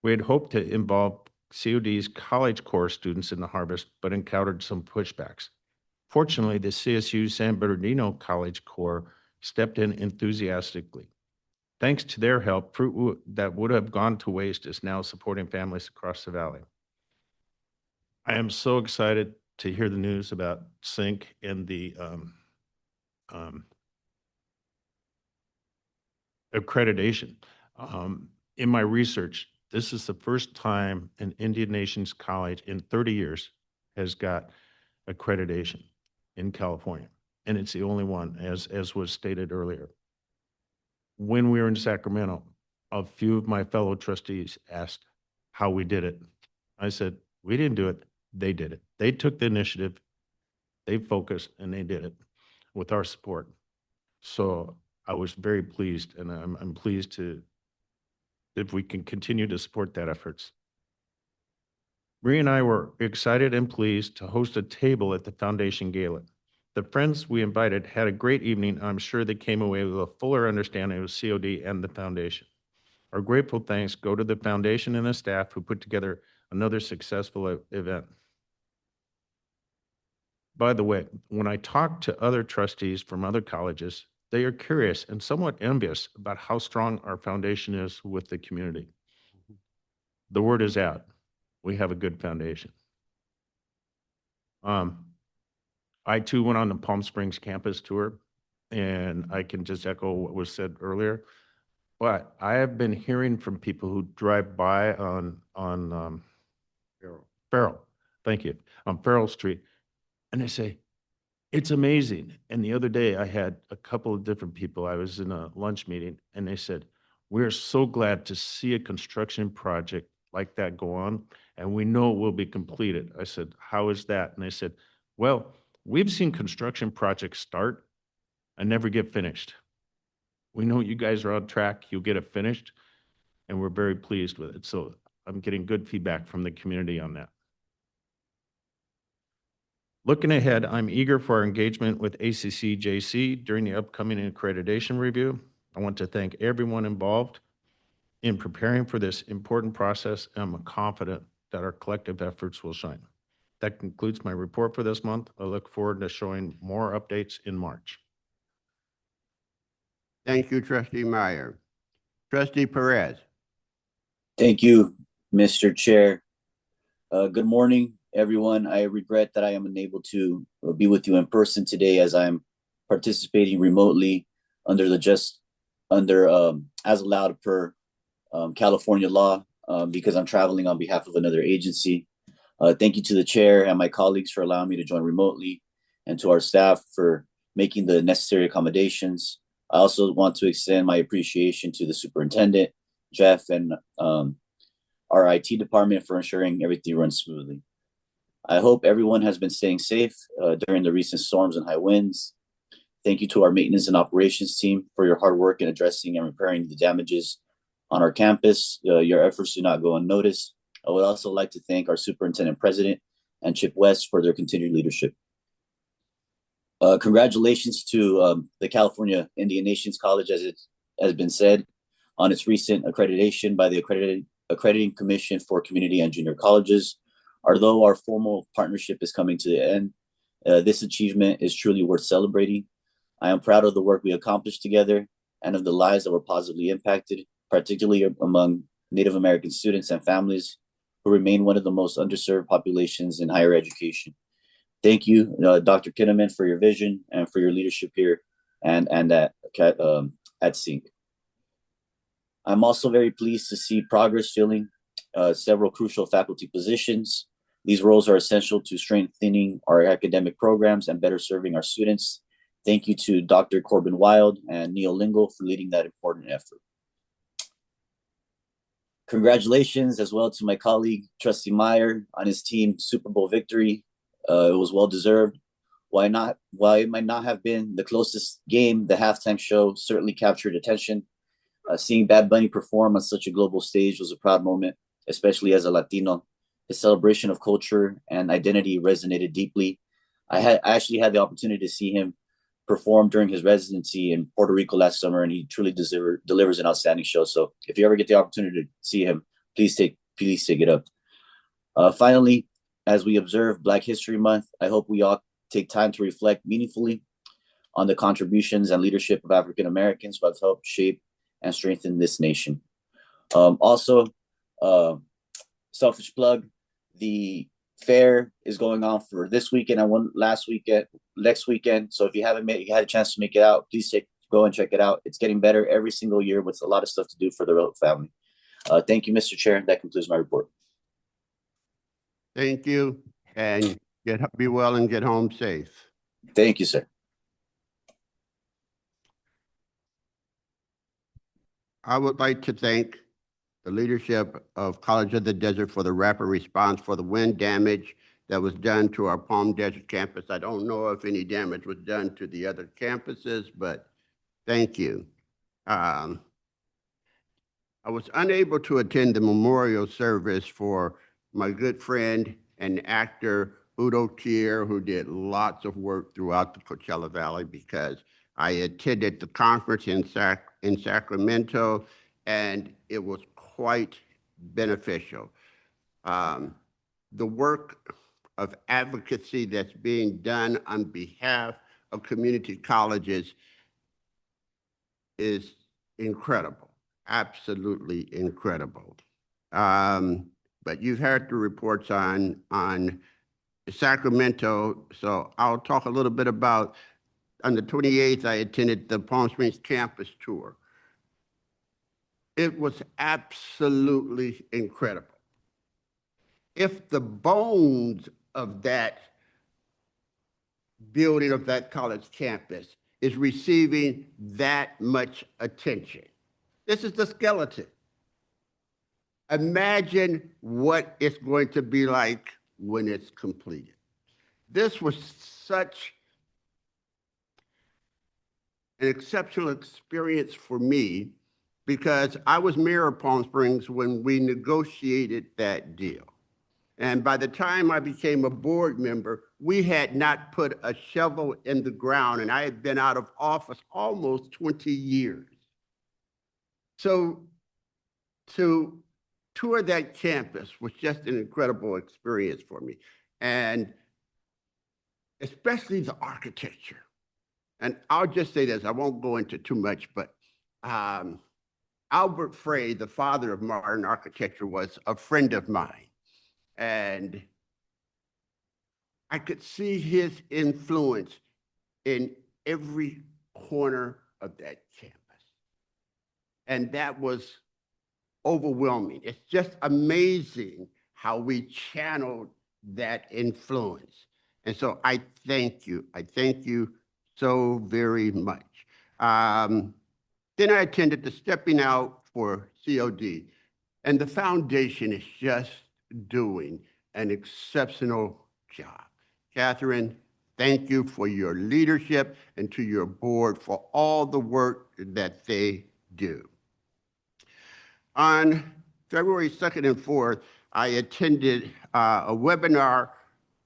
We had hoped to involve COD's College Corps students in the harvest, but encountered some pushbacks. Fortunately, the CSU San Bernardino College Corps stepped in enthusiastically. Thanks to their help, fruit that would have gone to waste is now supporting families across the valley. I am so excited to hear the news about SYNC and the accreditation. In my research, this is the first time an Indian Nations college in 30 years has got accreditation in California, and it's the only one, as was stated earlier. When we were in Sacramento, a few of my fellow trustees asked how we did it. I said, we didn't do it, they did it. They took the initiative, they focused, and they did it with our support. So I was very pleased, and I'm pleased if we can continue to support that efforts. Marie and I were excited and pleased to host a table at the Foundation Gala. The friends we invited had a great evening. I'm sure they came away with a fuller understanding of COD and the foundation. Our grateful thanks go to the foundation and the staff who put together another successful event. By the way, when I talk to other trustees from other colleges, they are curious and somewhat envious about how strong our foundation is with the community. The word is out. We have a good foundation. I too went on the Palm Springs campus tour, and I can just echo what was said earlier. But I have been hearing from people who drive by on Farrell, thank you, on Farrell Street, and they say, it's amazing. And the other day I had a couple of different people, I was in a lunch meeting, and they said, we're so glad to see a construction project like that go on, and we know it will be completed. I said, how is that? And they said, well, we've seen construction projects start and never get finished. We know you guys are on track, you'll get it finished, and we're very pleased with it. So I'm getting good feedback from the community on that. Looking ahead, I'm eager for our engagement with ACCJC during the upcoming accreditation review. I want to thank everyone involved in preparing for this important process, and I'm confident that our collective efforts will shine. That concludes my report for this month. I look forward to showing more updates in March. Thank you, Trustee Meyer. Trustee Perez. Thank you, Mr. Chair. Good morning, everyone. I regret that I am unable to be with you in person today as I'm participating remotely under as allowed per California law because I'm traveling on behalf of another agency. Thank you to the chair and my colleagues for allowing me to join remotely, and to our staff for making the necessary accommodations. I also want to extend my appreciation to the superintendent, Jeff, and our IT department for ensuring everything runs smoothly. I hope everyone has been staying safe during the recent storms and high winds. Thank you to our maintenance and operations team for your hard work in addressing and repairing the damages on our campus. Your efforts do not go unnoticed. I would also like to thank our superintendent president and Chip West for their continued leadership. Congratulations to the California Indian Nations College, as it has been said, on its recent accreditation by the Accrediting Commission for Community and Junior Colleges. Although our formal partnership is coming to the end, this achievement is truly worth celebrating. I am proud of the work we accomplished together and of the lives that were positively impacted, particularly among Native American students and families who remain one of the most underserved populations in higher education. Thank you, Dr. Kinnaman, for your vision and for your leadership here and at SYNC. I'm also very pleased to see progress filling several crucial faculty positions. These roles are essential to strengthening our academic programs and better serving our students. Thank you to Dr. Corbin Wild and Neil Lingle for leading that important effort. Congratulations as well to my colleague, Trustee Meyer, on his team Super Bowl victory. It was well-deserved. While it might not have been the closest game, the halftime show certainly captured attention. Seeing Bad Bunny perform on such a global stage was a proud moment, especially as a Latino. His celebration of culture and identity resonated deeply. I actually had the opportunity to see him perform during his residency in Puerto Rico last summer, and he truly delivers an outstanding show. So if you ever get the opportunity to see him, please take it up. Finally, as we observe Black History Month, I hope we all take time to reflect meaningfully on the contributions and leadership of African Americans who have helped shape and strengthen this nation. Also, selfish plug, the fair is going on for this weekend and one next weekend. So if you haven't had a chance to make it out, please go and check it out. It's getting better every single year with a lot of stuff to do for the family. Thank you, Mr. Chair. That concludes my report. Thank you, and be well and get home safe. Thank you, sir. I would like to thank the leadership of College of the Desert for the rapid response for the wind damage that was done to our Palm Desert campus. I don't know if any damage was done to the other campuses, but thank you. I was unable to attend the memorial service for my good friend and actor Udo Kier, who did lots of work throughout the Coachella Valley, because I attended the conference in Sacramento, and it was quite beneficial. The work of advocacy that's being done on behalf of community colleges is incredible, absolutely incredible. But you've heard the reports on Sacramento, so I'll talk a little bit about, on the 28th, I attended the Palm Springs campus tour. It was absolutely incredible. If the bones of that building, of that college campus, is receiving that much attention, this is the skeleton. Imagine what it's going to be like when it's completed. This was such an exceptional experience for me, because I was mayor of Palm Springs when we negotiated that deal. And by the time I became a board member, we had not put a shovel in the ground, and I had been out of office almost 20 years. So to tour that campus was just an incredible experience for me. And especially the architecture. And I'll just say this, I won't go into too much, but Albert Frey, the father of modern architecture, was a friend of mine. And I could see his influence in every corner of that campus. And that was overwhelming. It's just amazing how we channeled that influence. And so I thank you. I thank you so very much. Then I attended the Stepping Out for COD, and the foundation is just doing an exceptional job. Catherine, thank you for your leadership and to your board for all the work that they do. On February 2nd and 4th, I attended a webinar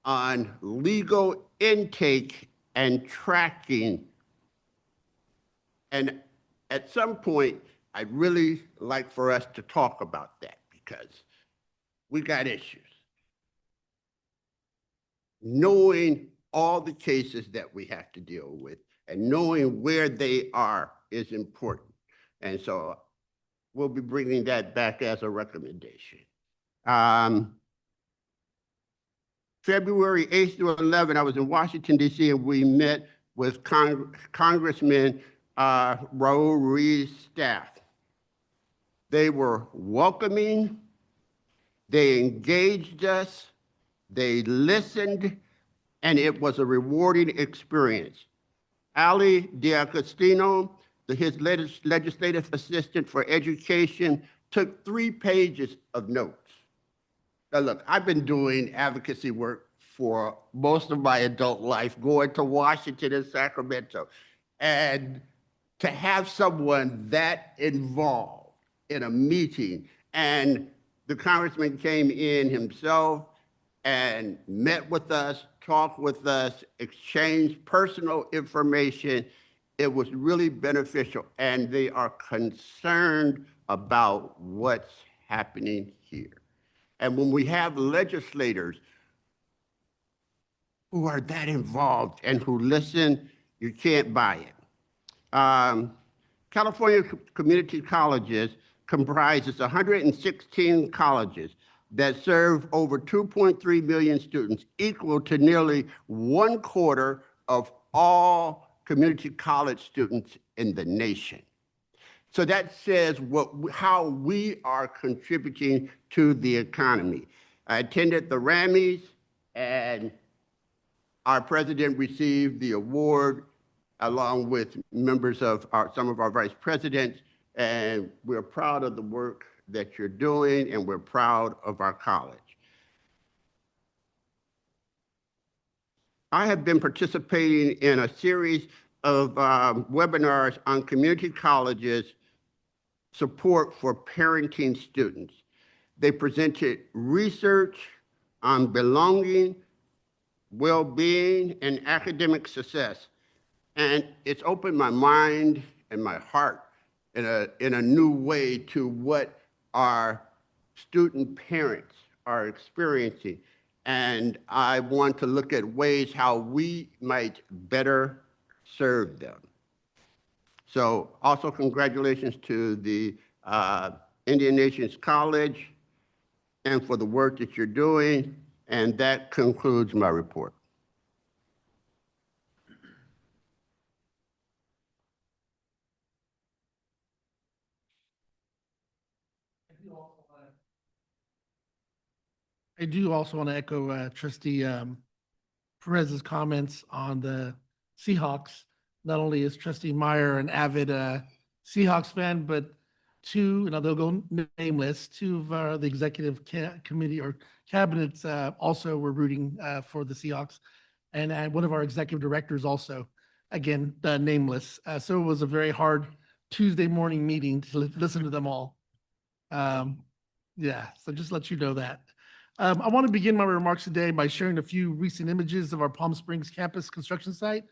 on legal intake and tracking. And at some point, I'd really like for us to talk about that because we got issues. Knowing all the cases that we have to deal with and knowing where they are is important. And so we'll be bringing that back as a recommendation. February 8th through 11th, I was in Washington, D.C., and we met with Congressman Raul Ruiz's staff. They were welcoming, they engaged us, they listened, and it was a rewarding experience. Ali Diagostino, his legislative assistant for education, took 3 pages of notes. Now look, I've been doing advocacy work for most of my adult life, going to Washington and Sacramento. And to have someone that involved in a meeting, and the congressman came in himself and met with us, talked with us, exchanged personal information. It was really beneficial, and they are concerned about what's happening here. And when we have legislators who are that involved and who listen, you can't buy it. California Community Colleges comprises 116 colleges that serve over 2.3 million students, equal to nearly 1/4 of all community college students in the nation. So that says how we are contributing to the economy. I attended the Rammys, and our president received the award along with members of some of our vice presidents, and we're proud of the work that you're doing, and we're proud of our college. I have been participating in a series of webinars on community colleges support for parenting students. They presented research on belonging, well-being, and academic success. And it's opened my mind and my heart in a new way to what our student parents are experiencing. And I want to look at ways how we might better serve them. So also congratulations to the Indian Nations College and for the work that you're doing. And that concludes my report. I do also want to echo Trustee Perez's comments on the Seahawks. Not only is Trustee Meyer an avid Seahawks fan, but and they'll go nameless, 2 of the executive committee or cabinets also were rooting for the Seahawks. And one of our executive directors also, again, nameless. So it was a very hard Tuesday morning meeting to listen to them all. Yeah, so just let you know that. I want to begin my remarks today by sharing a few recent images of our Palm Springs campus construction site.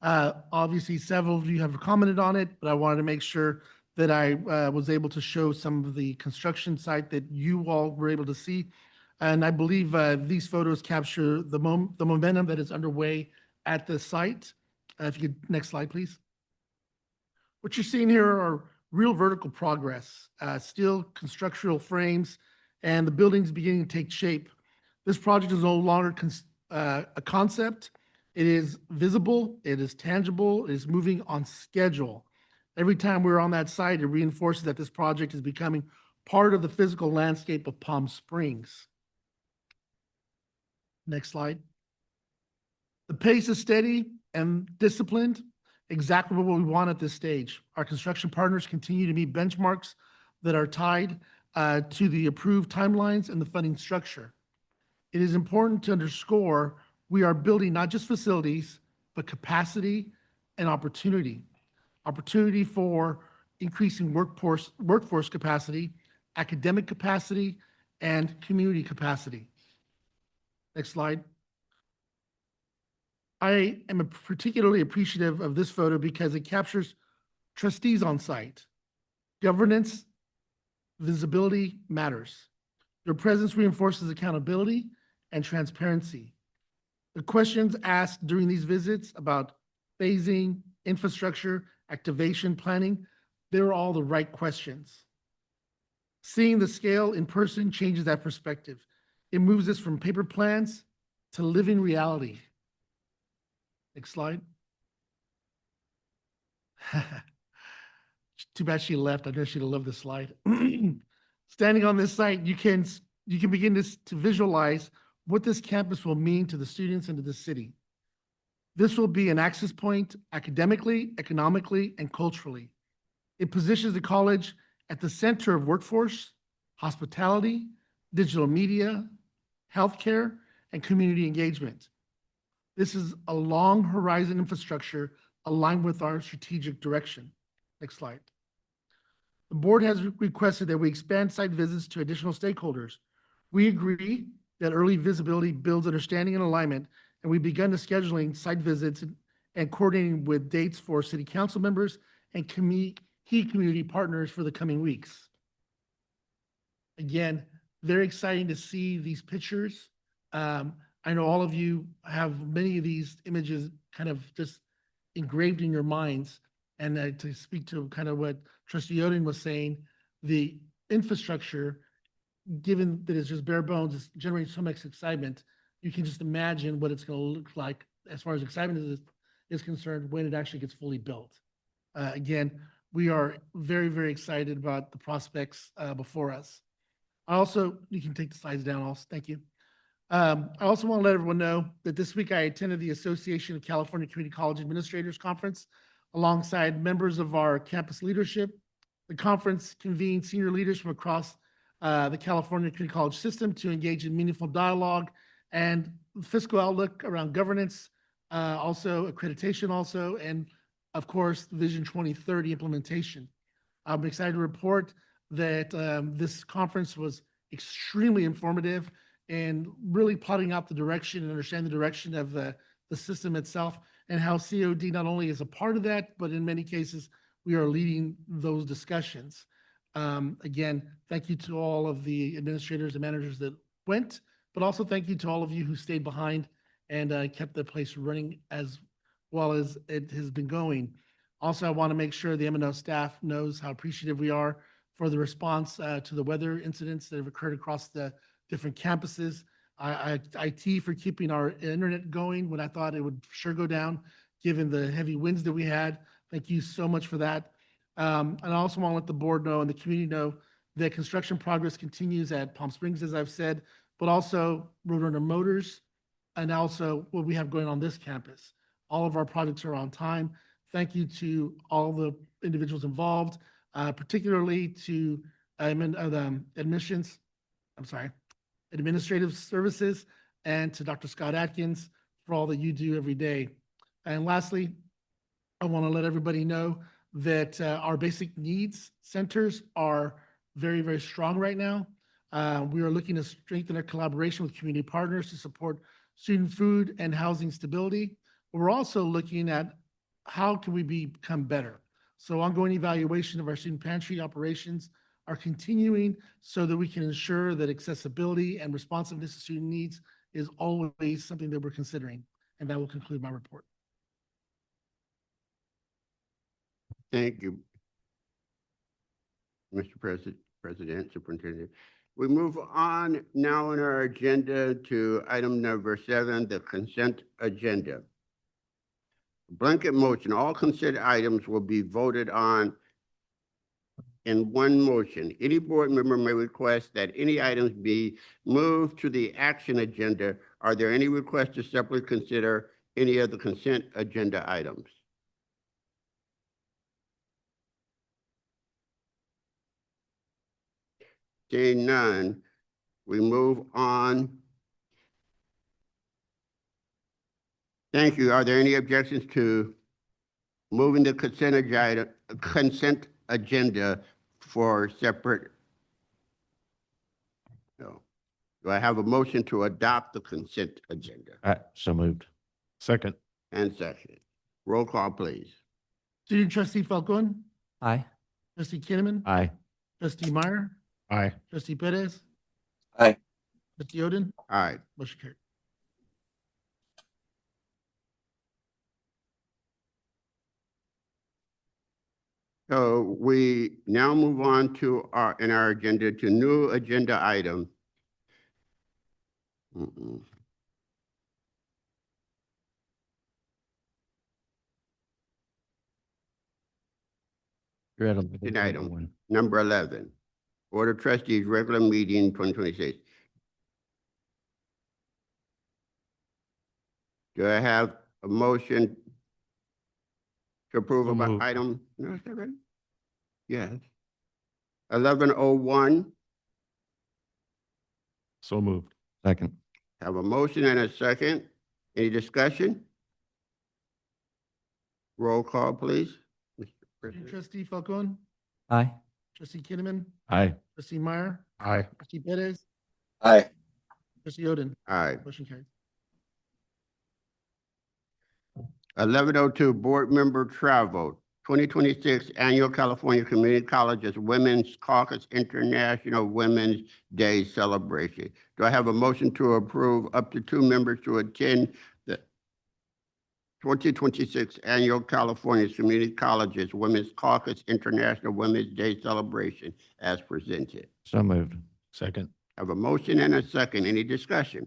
Obviously, several of you have commented on it, but I wanted to make sure that I was able to show some of the construction site that you all were able to see. And I believe these photos capture the momentum that is underway at the site. If you could, next slide, please. What you're seeing here are real vertical progress, steel constructional frames, and the building's beginning to take shape. This project is no longer a concept. It is visible, it is tangible, it is moving on schedule. Every time we're on that site, it reinforces that this project is becoming part of the physical landscape of Palm Springs. Next slide. The pace is steady and disciplined, exactly what we want at this stage. Our construction partners continue to meet benchmarks that are tied to the approved timelines and the funding structure. It is important to underscore we are building not just facilities, but capacity and opportunity. Opportunity for increasing workforce capacity, academic capacity, and community capacity. Next slide. I am particularly appreciative of this photo because it captures trustees on site. Governance, visibility matters. Their presence reinforces accountability and transparency. The questions asked during these visits about phasing, infrastructure, activation, planning, they're all the right questions. Seeing the scale in person changes that perspective. It moves us from paper plans to living reality. Next slide. Too bad she left. I know she'd have loved this slide. Standing on this site, you can begin to visualize what this campus will mean to the students and to the city. This will be an access point academically, economically, and culturally. It positions the college at the center of workforce, hospitality, digital media, healthcare, and community engagement. This is a long horizon infrastructure aligned with our strategic direction. Next slide. The board has requested that we expand site visits to additional stakeholders. We agree that early visibility builds understanding and alignment, and we've begun the scheduling site visits and coordinating with dates for city council members and key community partners for the coming weeks. Again, very exciting to see these pictures. I know all of you have many of these images kind of just engraved in your minds. And to speak to kind of what Trustee Yoden was saying, the infrastructure, given that it's just bare bones, it's generating so much excitement. You can just imagine what it's going to look like as far as excitement is concerned when it actually gets fully built. Again, we are very, very excited about the prospects before us. You can take the slides down also, thank you. I also want to let everyone know that this week I attended the Association of California Community College Administrators Conference alongside members of our campus leadership. The conference convened senior leaders from across the California Community College system to engage in meaningful dialogue and fiscal outlook around governance, also accreditation also, and of course, Vision 2030 implementation. I'm excited to report that this conference was extremely informative and really plotting out the direction and understand the direction of the system itself and how COD not only is a part of that, but in many cases, we are leading those discussions. Again, thank you to all of the administrators and managers that went, but also thank you to all of you who stayed behind and kept the place running as well as it has been going. Also, I want to make sure the M&O staff knows how appreciative we are for the response to the weather incidents that have occurred across the different campuses. IT for keeping our internet going when I thought it would sure go down, given the heavy winds that we had. Thank you so much for that. And I also want to let the board know and the community know that construction progress continues at Palm Springs, as I've said, but also Roadrunner Motors, and also what we have going on this campus. All of our projects are on time. Thank you to all the individuals involved, particularly to administrative services, and to Dr. Scott Atkins for all that you do every day. And lastly, I want to let everybody know that our basic needs centers are very, very strong right now. We are looking to strengthen our collaboration with community partners to support student food and housing stability. We're also looking at how can we become better. So ongoing evaluation of our student pantry operations are continuing so that we can ensure that accessibility and responsiveness to student needs is always something that we're considering. And that will conclude my report. Thank you, Mr. President, Superintendent. We move on now on our agenda to item number 7, the consent agenda. Blanket motion, all consent items will be voted on in one motion. Any board member may request that any items be moved to the action agenda. Are there any requests to separately consider any of the consent agenda items? Seeing none, we move on. Thank you. Are there any objections to moving the consent agenda for separate? No. Do I have a motion to adopt the consent agenda? So moved. Second. And second. Roll call, please. Student trustee Falcon, Aye. trustee Kinnaman, Aye. trustee Meyer, Aye. trustee Perez, Aye. trustee Oden, Aye. motion carried. So we now move on to in our agenda to new agenda item. You're at Agenda item number 11, Board of Trustees regular meeting 2026. Do I have a motion to approve So about moved. item? No, is that right? Yes. 1101, So moved. Second. have a motion and a second. Any discussion? Roll call, please. Mr. Student President. trustee Falcon, Aye. trustee Kinnaman, Aye. trustee Meyer, Aye. trustee Perez, Aye. trustee Oden, Aye. motion carried. 1102, board member travel, 2026 Annual California Community Colleges Women's Caucus International Women's Day Celebration. Do I have a motion to approve up to 2 members to attend the 2026 Annual California Community Colleges Women's Caucus International Women's Day Celebration as presented? So moved. Second. Have a motion and a second. Any discussion?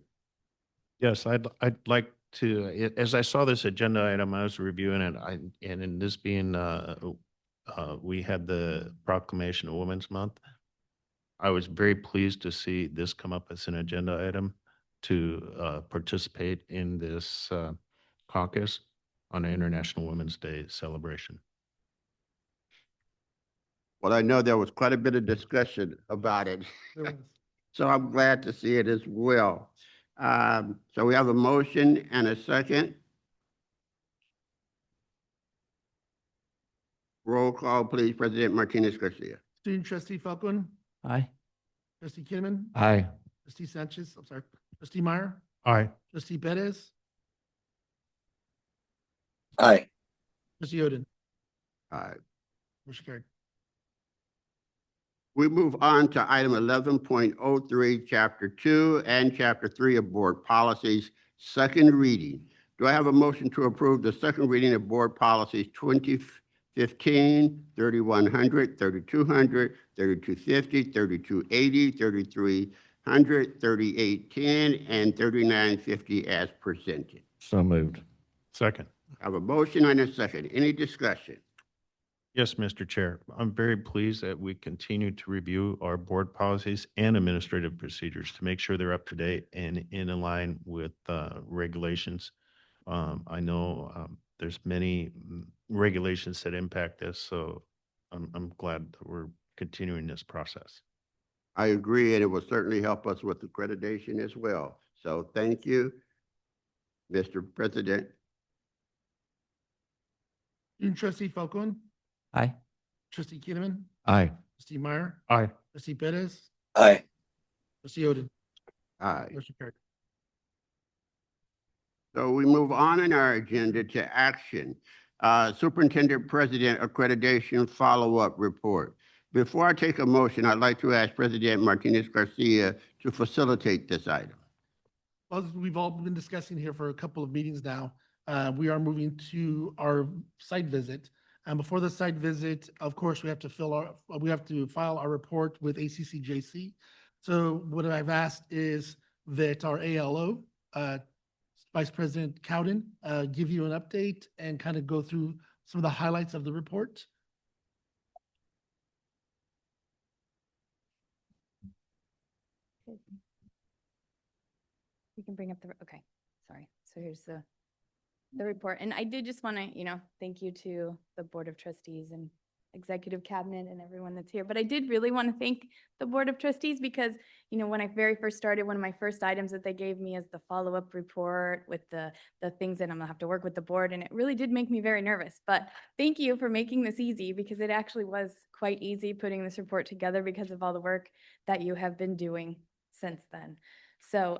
Yes, I'd like to, as I saw this agenda item, I was reviewing it, and in this being, we had the proclamation of Women's Month. I was very pleased to see this come up as an agenda item to participate in this caucus on the International Women's Day celebration. Well, I know there was quite a bit of discussion about it. There was. So I'm glad to see it as well. So we have a motion and a second. Roll call, please. President Martinez Garcia. Student trustee Falcon, Aye. trustee Kinnaman, Aye. trustee Sanchez, I'm sorry, trustee Meyer, Aye. trustee Perez, Aye. trustee Oden, Aye. motion carried. We move on to item 11.03, Chapter 2 and Chapter 3 of Board Policies, second reading. Do I have a motion to approve the second reading of Board Policies 2015, 3100, 3200, 3250, 3280, 3300, 3810, and 3950 as presented? So moved. Second. I have a motion and a second. Any discussion? Yes, Mr. Chair. I'm very pleased that we continue to review our board policies and administrative procedures to make sure they're up to date and in line with regulations. I know there's many regulations that impact this, so I'm glad that we're continuing this process. I agree, and it will certainly help us with accreditation as well. So thank you, Mr. President. Student trustee Falcon, Aye. trustee Kinnaman, Aye. trustee Meyer, Aye. trustee Perez, Aye. trustee Oden, Aye. motion carried. So we move on in our agenda to action. Superintendent President Accreditation Follow-Up Report. Before I take a motion, I'd like to ask President Martinez Garcia to facilitate this item. Well, as we've all been discussing here for a couple of meetings now, we are moving to our site visit. And before the site visit, of course, we have to file our report with ACCJC. So what I've asked is that our ALO, Vice President Cowden, give you an update and kind of go through some of the highlights of the report. You can bring up okay, sorry. So here's the report. And I did just want to, thank you to the Board of Trustees and Executive Cabinet and everyone that's here. But I did really want to thank the Board of Trustees because, when I very first started, one of my first items that they gave me is the follow-up report with the things that I'm gonna have to work with the board. And it really did make me very nervous. But thank you for making this easy because it actually was quite easy putting this report together because of all the work that you have been doing since then. So,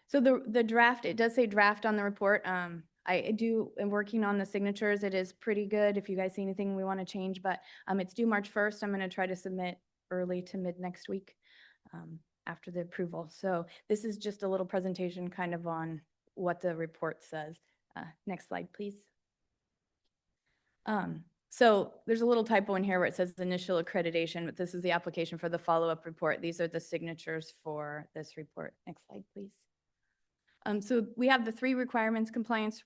so the draft, it does say draft on the report. am working on the signatures. It is pretty good. If you guys see anything we want to change, but it's due March 1st. I'm going to try to submit early to mid next week after the approval. So this is just a little presentation kind of on what the report says. Next slide, please. So there's a little typo in here where it says initial accreditation, but this is the application for the follow-up report. These are the signatures for this report. Next slide, please. So we have the 3 requirements. Compliance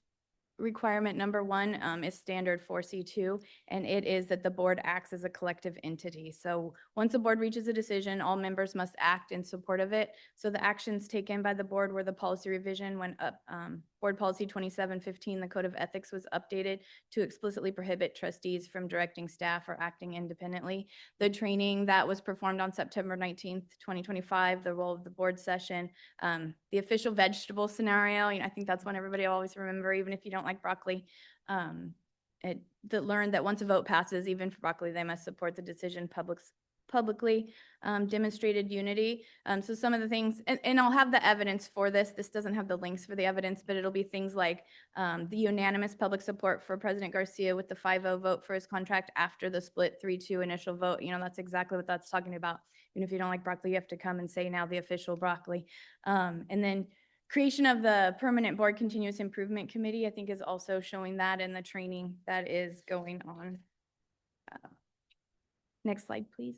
requirement number 1 is standard 4C2, and it is that the board acts as a collective entity. So once the board reaches a decision, all members must act in support of it. So the actions taken by the board were the policy revision when Board Policy 2715, the Code of Ethics, was updated to explicitly prohibit trustees from directing staff or acting independently. The training that was performed on September 19th, 2025, the role of the board session, the official vegetable scenario, I think that's one everybody will always remember, even if you don't like broccoli. That learned that once a vote passes, even for broccoli, they must support the decision publicly. Demonstrated unity. So some of the things, and I'll have the evidence for this. This doesn't have the links for the evidence, but it'll be things like the unanimous public support for President Garcia with the 5-0 vote for his contract after the split 3-2 initial vote. That's exactly what that's talking about. Even if you don't like broccoli, you have to come and say now the official broccoli. And then creation of the Permanent Board Continuous Improvement Committee, I think, is also showing that in the training that is going on. Next slide, please.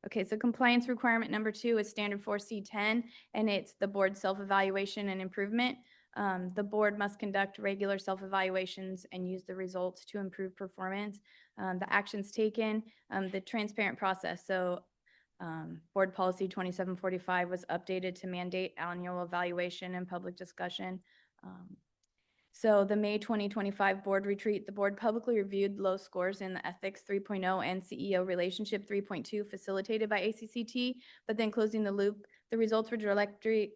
Okay, so compliance requirement number 2 is standard 4C10, and it's the board self-evaluation and improvement. The board must conduct regular self-evaluations and use the results to improve performance. The actions taken, the transparent process. So Board Policy 2745 was updated to mandate annual evaluation and public discussion. So the May 2025 board retreat, the board publicly reviewed low scores in the Ethics 3.0 and CEO Relationship 3.2 facilitated by ACCT, but then closing the loop, the results were directly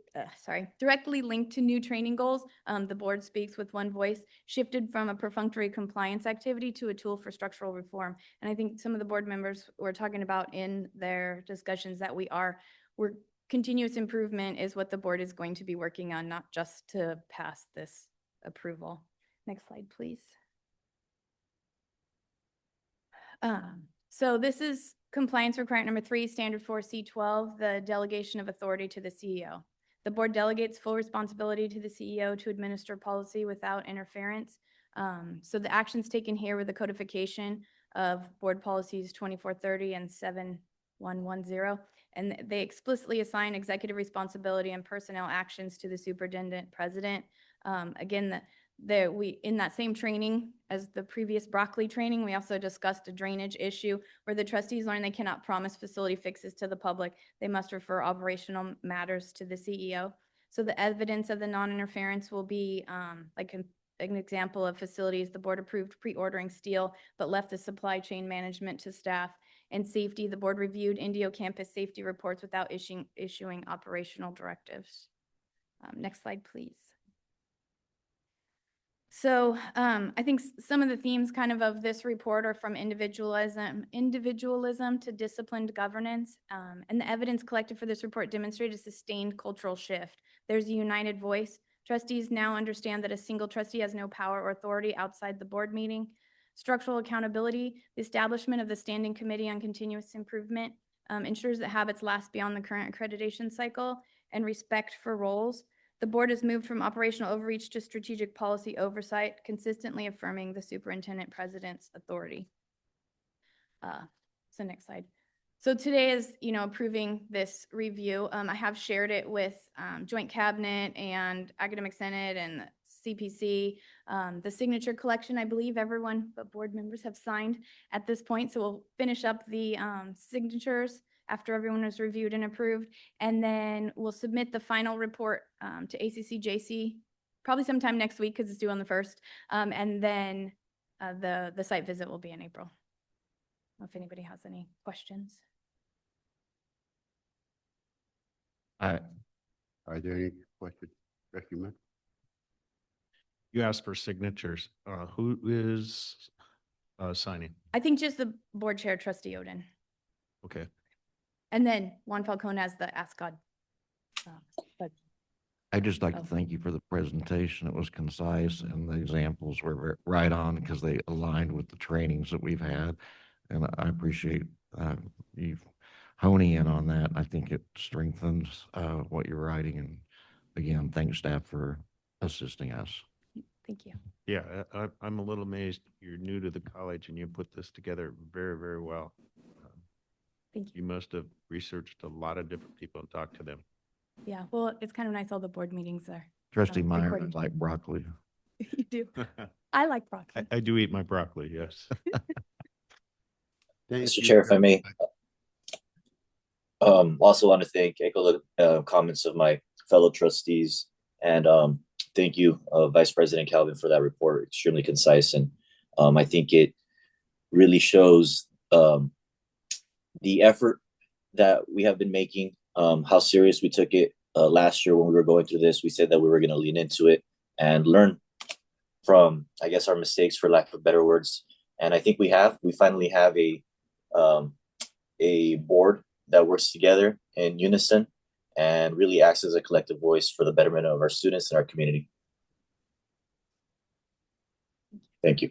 linked to new training goals. The board speaks with one voice, shifted from a perfunctory compliance activity to a tool for structural reform. And I think some of the board members were talking about in their discussions that we're continuous improvement is what the board is going to be working on, not just to pass this approval. Next slide, please. So this is compliance requirement number 3, standard 4C12, the delegation of authority to the CEO. The board delegates full responsibility to the CEO to administer policy without interference. So the actions taken here were the codification of board policies 2430 and 7110, and they explicitly assign executive responsibility and personnel actions to the superintendent president. Again, in that same training as the previous broccoli training, we also discussed a drainage issue where the trustees learned they cannot promise facility fixes to the public. They must refer operational matters to the CEO. So the evidence of the non-interference will be like an example of facilities. The board approved pre-ordering steel, but left the supply chain management to staff. And safety, the board reviewed Indio campus safety reports without issuing operational directives. Next slide, please. So I think some of the themes of this report are from individualism to disciplined governance. And the evidence collected for this report demonstrated a sustained cultural shift. There's a united voice. Trustees now understand that a single trustee has no power or authority outside the board meeting. Structural accountability, the establishment of the Standing Committee on Continuous Improvement ensures that habits last beyond the current accreditation cycle, and respect for roles. The board has moved from operational overreach to strategic policy oversight, consistently affirming the superintendent president's authority. So next slide. So today is, approving this review. I have shared it with Joint Cabinet and Academic Senate and CPC. The signature collection, I believe everyone but board members have signed at this point. So we'll finish up the signatures after everyone is reviewed and approved. And then we'll submit the final report to ACCJC probably sometime next week because it's due on the 1st. And then the site visit will be in April. I don't know if anybody has any questions. Are there any questions? Trustee Mike? You asked for signatures. Who is signing? I think just the board chair, Trustee Oden. Okay. And then Juan Falcone as the Ask God. But I'd just like to thank you for the presentation. It was concise and the examples were right on because they aligned with the trainings that we've had. And I appreciate you honing in on that. I think it strengthens what you're writing. And again, thanks staff for assisting us. Thank you. Yeah, I'm a little amazed. You're new to the college and you put this together very, very well. Thank you. You must have researched a lot of different people and talked to them. Yeah, well, it's kind of nice all the board meetings are. Trustee Meyer, recorded. I like broccoli. You do. I like broccoli. I do eat my broccoli, yes. Mr. Chair, if I may, also want to echo the comments of my fellow trustees, and thank you, Vice President Calvin, for that report. Extremely concise, and I think it really shows the effort that we have been making, how serious we took it last year when we were going through this. We said that we were going to lean into it and learn from, I guess, our mistakes, for lack of better words. And I think we finally have a board that works together in unison and really acts as a collective voice for the betterment of our students and our community. Thank you.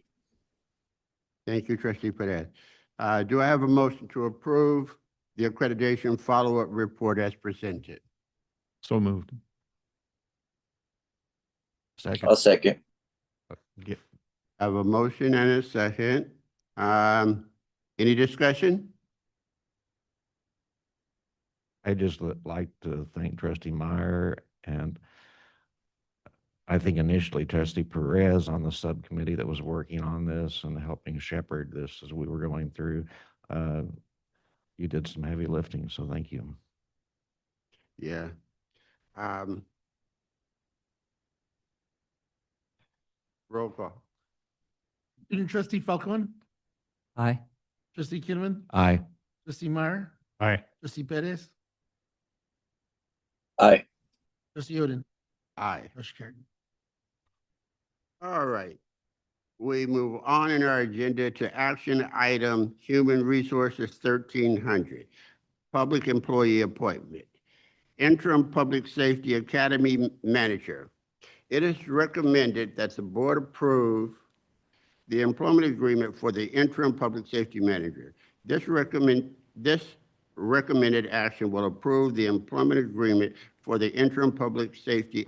Thank you, Trustee Perez. Do I have a motion to approve the accreditation follow-up report as presented? So moved. Second. I'll second. I have a motion and a second. Any discussion? I just like to thank Trustee Meyer and I think initially Trustee Perez on the subcommittee that was working on this and helping shepherd this as we were going through. You did some heavy lifting, so thank you. Yeah. Roll call. Student Trustee Falcone, Aye. Trustee Kinnaman, Aye. Trustee Meyer, Aye. Trustee Perez, Aye. Trustee Oden. Aye. Motion carried. All right. We move on in our agenda to action item Human Resources 1300, Public Employee Appointment. Interim Public Safety Academy Manager. It is recommended that the board approve the employment agreement for the interim public safety manager. This recommended action will approve the employment agreement for the interim public safety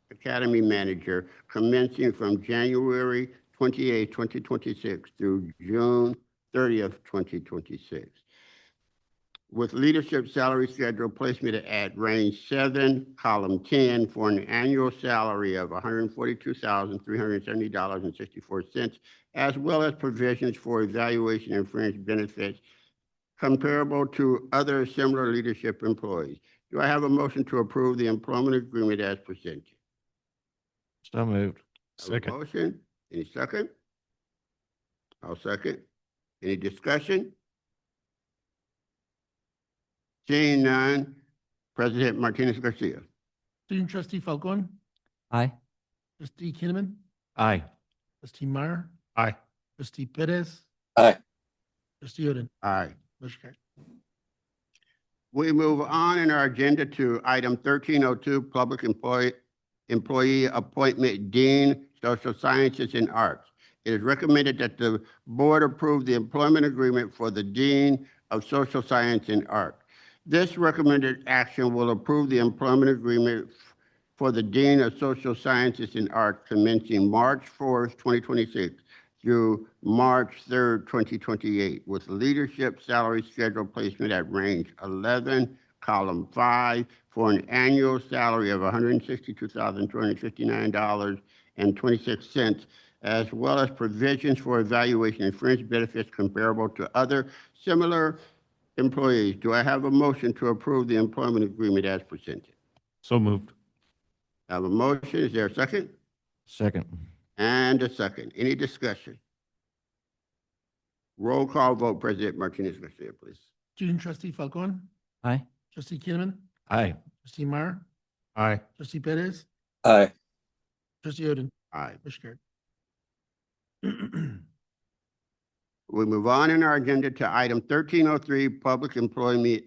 academy manager commencing from January 28, 2026 through June 30th, 2026. With leadership salary schedule placement at range 7, column 10, for an annual salary of $142,370.64, as well as provisions for evaluation and fringe benefits comparable to other similar leadership employees. Do I have a motion to approve the employment agreement as presented? So moved. Second. Motion, any second? I'll second. Any discussion? Seeing none, President Martinez Garcia. Student Trustee Falcone, Aye. Trustee Kinnaman, Aye. Trustee Meyer, Aye. Trustee Perez, Aye. Trustee Oden. Aye. Motion carried. We move on in our agenda to item 1302, Public Employee Appointment Dean, Social Sciences and Arts. It is recommended that the board approve the employment agreement for the Dean of Social Science and Art. This recommended action will approve the employment agreement for the Dean of Social Sciences and Art commencing March 4th, 2026 through March 3rd, 2028, with leadership salary schedule placement at range 11, column 5, for an annual salary of $162,259.26, as well as provisions for evaluation and fringe benefits comparable to other similar employees. Do I have a motion to approve the employment agreement as presented? So moved. I have a motion. Is there a second? Second. And a second. Any discussion? Roll call vote, President Martinez Garcia, please. Student trustee Falcon, Aye. trustee Kinnaman, Aye. trustee Meyer, Aye. trustee Perez, Aye. trustee Oden. Aye. Motion carried. We move on in our agenda to item 1303, Public Employee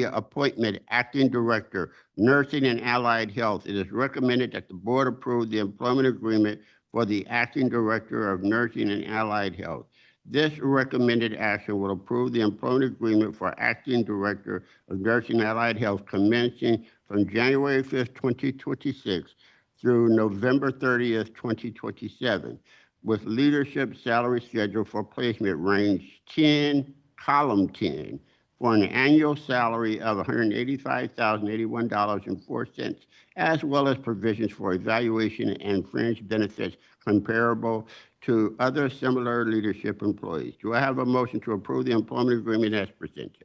Appointment, Acting Director, Nursing and Allied Health. It is recommended that the board approve the employment agreement for the Acting Director of Nursing and Allied Health. This recommended action will approve the employment agreement for Acting Director of Nursing and Allied Health commencing from January 5th, 2026 through November 30th, 2027, with leadership salary schedule for placement range 10, column 10, for an annual salary of $185,081.04, as well as provisions for evaluation and fringe benefits comparable to other similar leadership employees. Do I have a motion to approve the employment agreement as presented?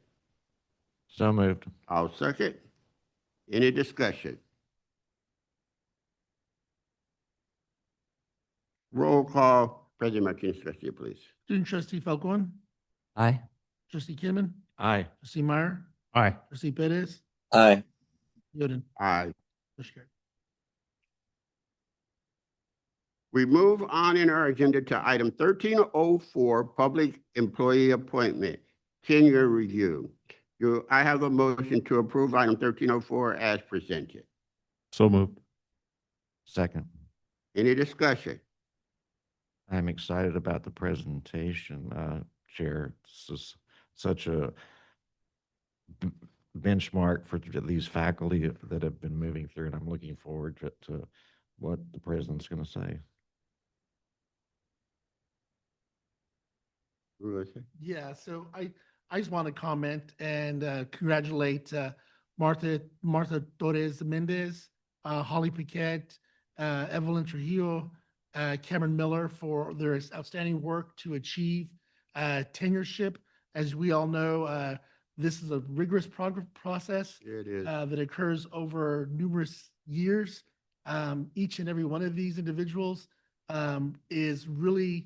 So moved. I'll second. Any discussion? Roll call, President Martinez Garcia, please. Student trustee Falcon, Aye. trustee Kinnaman, Aye. trustee Meyer, Aye. trustee Perez, Aye. Oden. Aye. Motion carried. We move on in our agenda to item 1304, Public Employee Appointment, Tenure Review. Do I have a motion to approve item 1304 as presented? So moved. Second. Any discussion? I'm excited about the presentation, Chair. This is such a benchmark for these faculty that have been moving through, and I'm looking forward to what the president's going to say. Yeah, so I just want to comment and congratulate Martha Torres Mendez, Holly Paquette, Evelyn Trujillo, Cameron Miller for their outstanding work to achieve tenureship. As we all know, this is a rigorous process It is. that occurs over numerous years. Each and every one of these individuals has really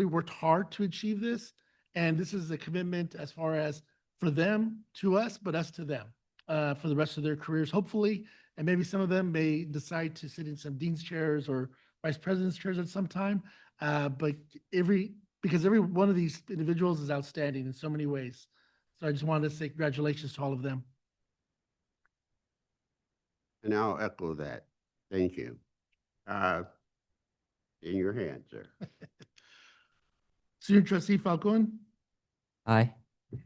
worked hard to achieve this. And this is a commitment as far as for them to us, but us to them for the rest of their careers, hopefully. And maybe some of them may decide to sit in some dean's chairs or vice president's chairs at some time. But because every one of these individuals is outstanding in so many ways. So I just wanted to say congratulations to all of them. And I'll echo that. Thank you. In your hands, sir. Student trustee Falcon, Aye.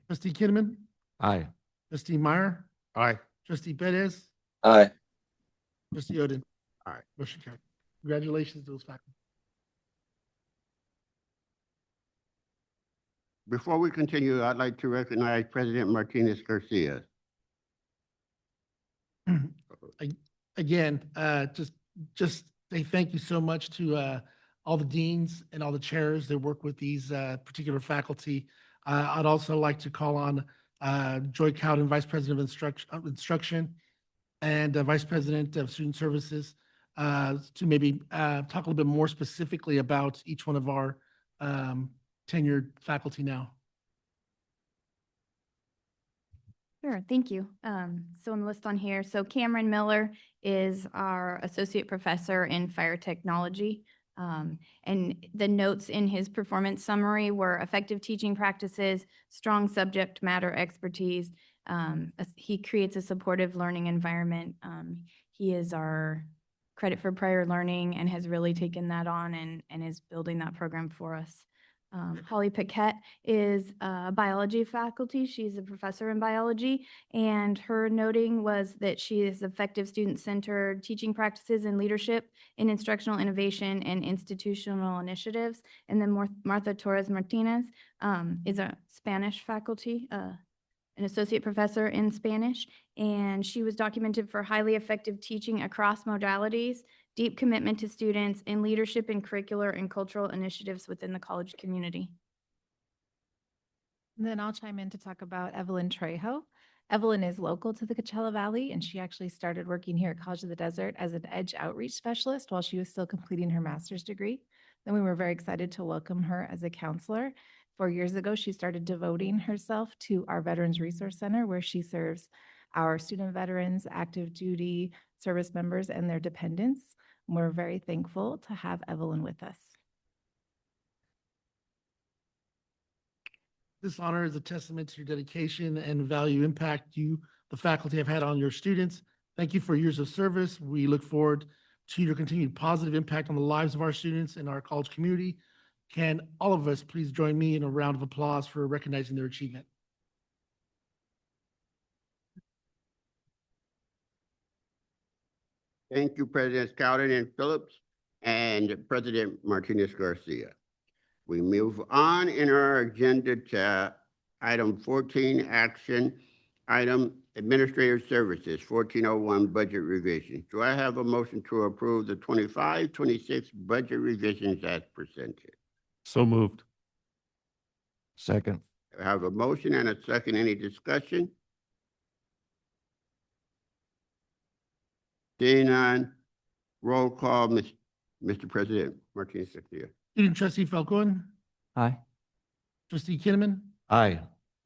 trustee Kinnaman, Aye. trustee Meyer, Aye. trustee Perez, Aye. trustee Oden. All right. Motion carried. Congratulations to those faculty. Before we continue, I'd like to recognize President Martinez Garcia. Again, just say thank you so much to all the deans and all the chairs that work with these particular faculty. I'd also like to call on Joy Cowden, Vice President of Instruction and Vice President of Student Services to maybe talk a little bit more specifically about each one of our tenured faculty now. Sure, thank you. So on the list on here, so Cameron Miller is our associate professor in fire technology. And the notes in his performance summary were effective teaching practices, strong subject matter expertise. He creates a supportive learning environment. He is our credit for prior learning and has really taken that on and is building that program for us. Holly Paquette is a biology faculty. She's a professor in biology, and her noting was that she is effective student-centered teaching practices and leadership in instructional innovation and institutional initiatives. And then Martha Torres Martinez is a Spanish faculty, an associate professor in Spanish, and she was documented for highly effective teaching across modalities, deep commitment to students, and leadership in curricular and cultural initiatives within the college community. And then I'll chime in to talk about Evelyn Trejo. Evelyn is local to the Coachella Valley, and she actually started working here at College of the Desert as an EDGE outreach specialist while she was still completing her master's degree. Then we were very excited to welcome her as a counselor. 4 years ago, she started devoting herself to our Veterans Resource Center, where she serves our student veterans, active duty service members, and their dependents. We're very thankful to have Evelyn with us. This honor is a testament to your dedication and value impact you, the faculty, have had on your students. Thank you for years of service. We look forward to your continued positive impact on the lives of our students and our college community. Can all of us please join me in a round of applause for recognizing their achievement? Thank you, President Scoutin and Phillips and President Martinez Garcia. We move on in our agenda to item 14, action item administrative services, 1401 budget revisions. Do I have a motion to approve the 25-26 budget revisions as presented? So moved. Second. I have a motion and a second. Any discussion? Seeing none, roll call, Mr. President Martinez Garcia. Student trustee Falcon, Aye. trustee Kinnaman, Aye.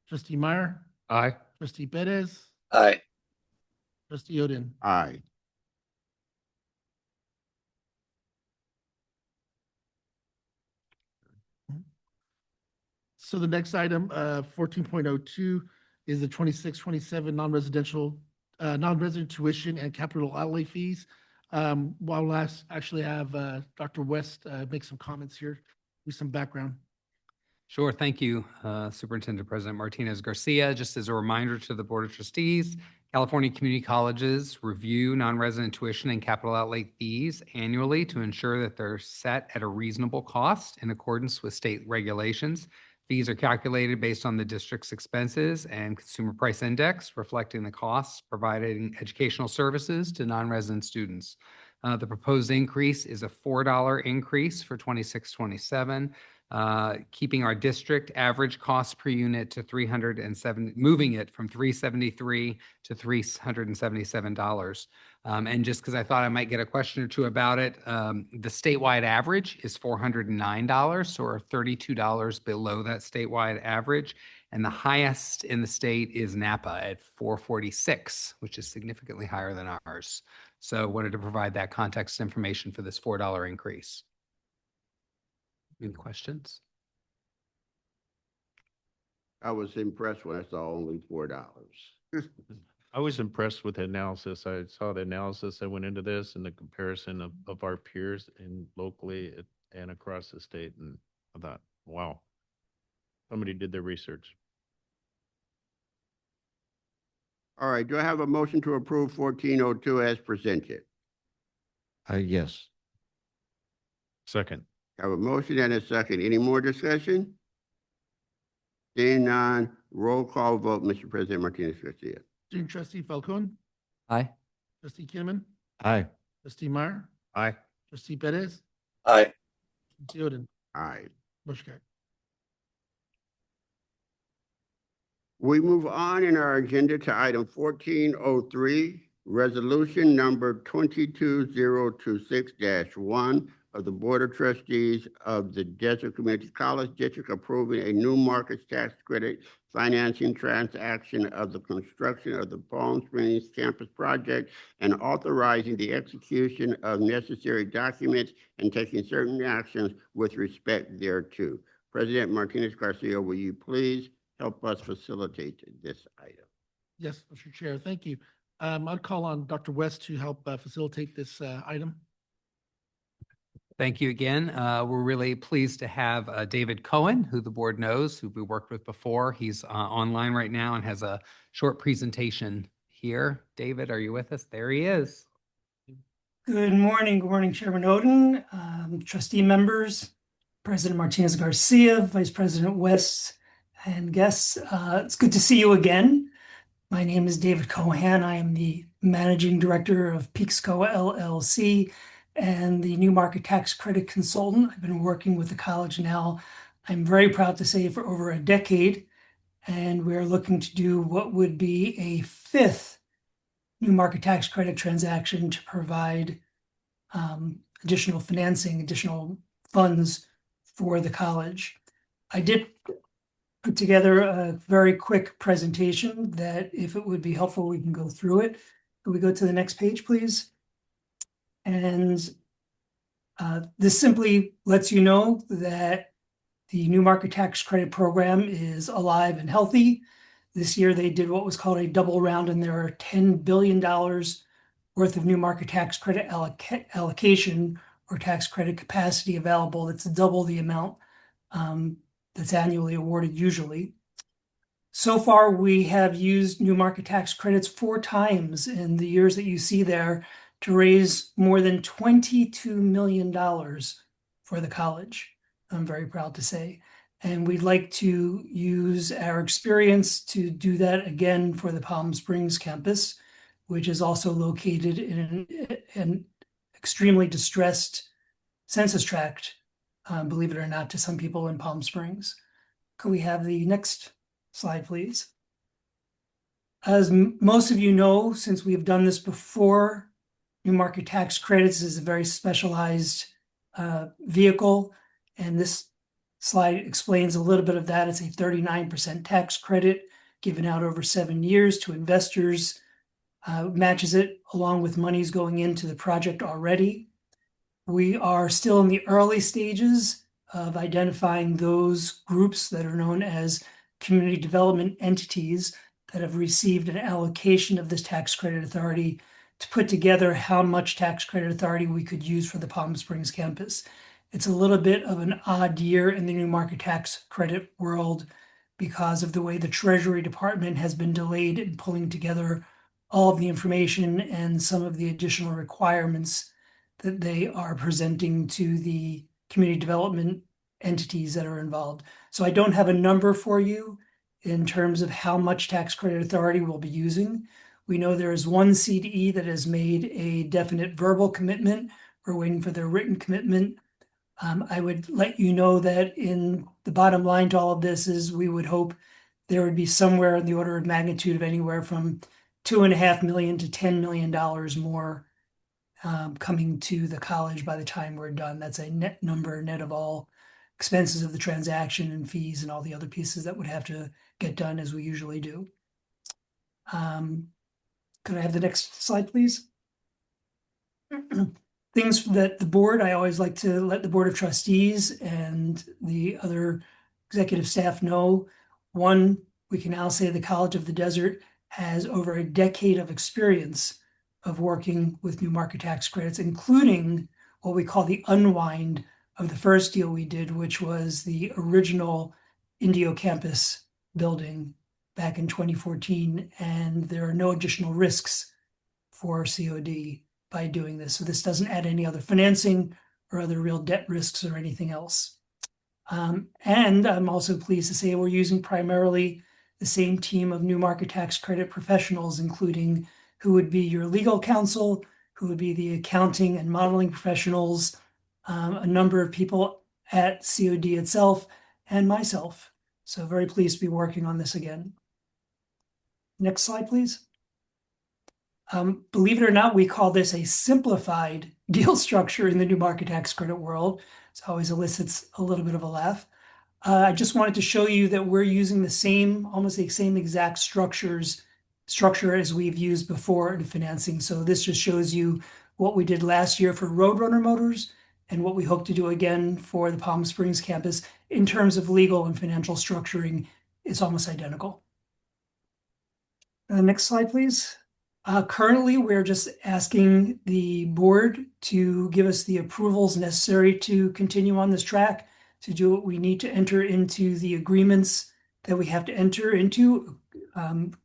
trustee Meyer, Aye. trustee Perez, Aye. trustee Oden. Aye. So the next item, 14.02, is the 26-27 non-residential, non-resident tuition and capital outlay fees. While we'll actually have Dr. West make some comments here, with some background. Sure, thank you, Superintendent President Martinez Garcia. Just as a reminder to the Board of Trustees, California community colleges review non-resident tuition and capital outlay fees annually to ensure that they're set at a reasonable cost in accordance with state regulations. Fees are calculated based on the district's expenses and consumer price index, reflecting the costs providing educational services to non-resident students. The proposed increase is a $4 increase for 26-27, keeping our district average cost per unit to $307, moving it from $373 to $377. And just because I thought I might get a question or two about it, the statewide average is $409, so we're $32 below that statewide average. And the highest in the state is Napa at $446, which is significantly higher than ours. So wanted to provide that context information for this $4 increase. Any questions? I was impressed when I saw only $4. I was impressed with the analysis. I saw the analysis that went into this and the comparison of our peers and locally and across the state. And I thought, wow, somebody did their research. All right, do I have a motion to approve 1402 as presented? Yes. Second. I have a motion and a second. Any more discussion? Seeing none, roll call vote, Mr. President Martinez Garcia. Student trustee Falcon, Aye. trustee Kinnaman, Aye. trustee Meyer, Aye. trustee Perez, Aye. trustee Oden. Aye. Motion carried. We move on in our agenda to item 1403, resolution number 22026-1 of the Board of Trustees of the Desert Community College District approving a new markets tax credit financing transaction of the construction of the Palm Springs campus project and authorizing the execution of necessary documents and taking certain actions with respect thereto. President Martinez Garcia, will you please help us facilitate this item? Yes, Mr. Chair, thank you. I'll call on Dr. West to help facilitate this item. Thank you again. We're really pleased to have David Cohen, who the board knows, who we worked with before. He's online right now and has a short presentation here. David, are you with us? There he is. Good morning, Chairman Oden, trustee members, President Martinez Garcia, Vice President West, and guests. It's good to see you again. My name is David Cohen. I am the Managing Director of Peaksco LLC and the New Market Tax Credit Consultant. I've been working with the college now, I'm very proud to say, for over a decade, and we're looking to do what would be a fifth New Market Tax Credit transaction to provide additional financing, additional funds for the college. I did put together a very quick presentation that, if it would be helpful, we can go through it. Could we go to the next page, please? And this simply lets you know that the New Market Tax Credit Program is alive and healthy. This year, they did what was called a double round, and there are $10 billion worth of new market tax credit allocation or tax credit capacity available. That's double the amount that's annually awarded usually. So far, we have used new market tax credits 4 times in the years that you see there to raise more than $22 million for the college. I'm very proud to say. And we'd like to use our experience to do that again for the Palm Springs campus, which is also located in an extremely distressed census tract, believe it or not, to some people in Palm Springs. Could we have the next slide, please? As most of you know, since we've done this before, New Market Tax Credits is a very specialized vehicle, and this slide explains a little bit of that. It's a 39% tax credit given out over 7 years to investors, matches it along with monies going into the project already. We are still in the early stages of identifying those groups that are known as community development entities that have received an allocation of this tax credit authority to put together how much tax credit authority we could use for the Palm Springs campus. It's a little bit of an odd year in the new market tax credit world because of the way the Treasury Department has been delayed in pulling together all of the information and some of the additional requirements that they are presenting to the community development entities that are involved. So I don't have a number for you in terms of how much tax credit authority we'll be using. We know there is one CDE that has made a definite verbal commitment. We're waiting for their written commitment. I would let you know that in the bottom line to all of this is we would hope there would be somewhere in the order of magnitude of anywhere from $2.5 million to $10 million more coming to the college by the time we're done. That's a net number, net of all expenses of the transaction and fees and all the other pieces that would have to get done as we usually do. Could I have the next slide, please? Things that the board, I always like to let the Board of Trustees and the other executive staff know. One, we can now say the College of the Desert has over a decade of experience of working with new market tax credits, including what we call the unwind of the first deal we did, which was the original Indio campus building back in 2014. And there are no additional risks for COD by doing this. So this doesn't add any other financing or other real debt risks or anything else. And I'm also pleased to say we're using primarily the same team of new market tax credit professionals, including who would be your legal counsel, who would be the accounting and modeling professionals, a number of people at COD itself, and myself. So very pleased to be working on this again. Next slide, please. Believe it or not, we call this a simplified deal structure in the new market tax credit world. It always elicits a little bit of a laugh. I just wanted to show you that we're using the same, almost the same exact structure as we've used before in financing. So this just shows you what we did last year for Roadrunner Motors and what we hope to do again for the Palm Springs campus in terms of legal and financial structuring. It's almost identical. Next slide, please. Currently, we're just asking the board to give us the approvals necessary to continue on this track, to do what we need to enter into the agreements that we have to enter into.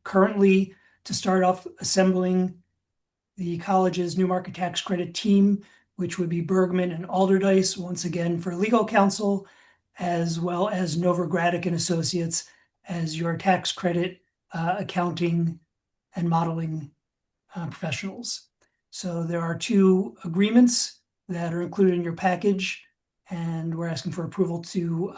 Currently, to start off assembling the college's new market tax credit team, which would be Bergman and Alderdice, once again for legal counsel, as well as Novogradac and Associates as your tax credit accounting and modeling professionals. So there are two agreements that are included in your package, and we're asking for approval to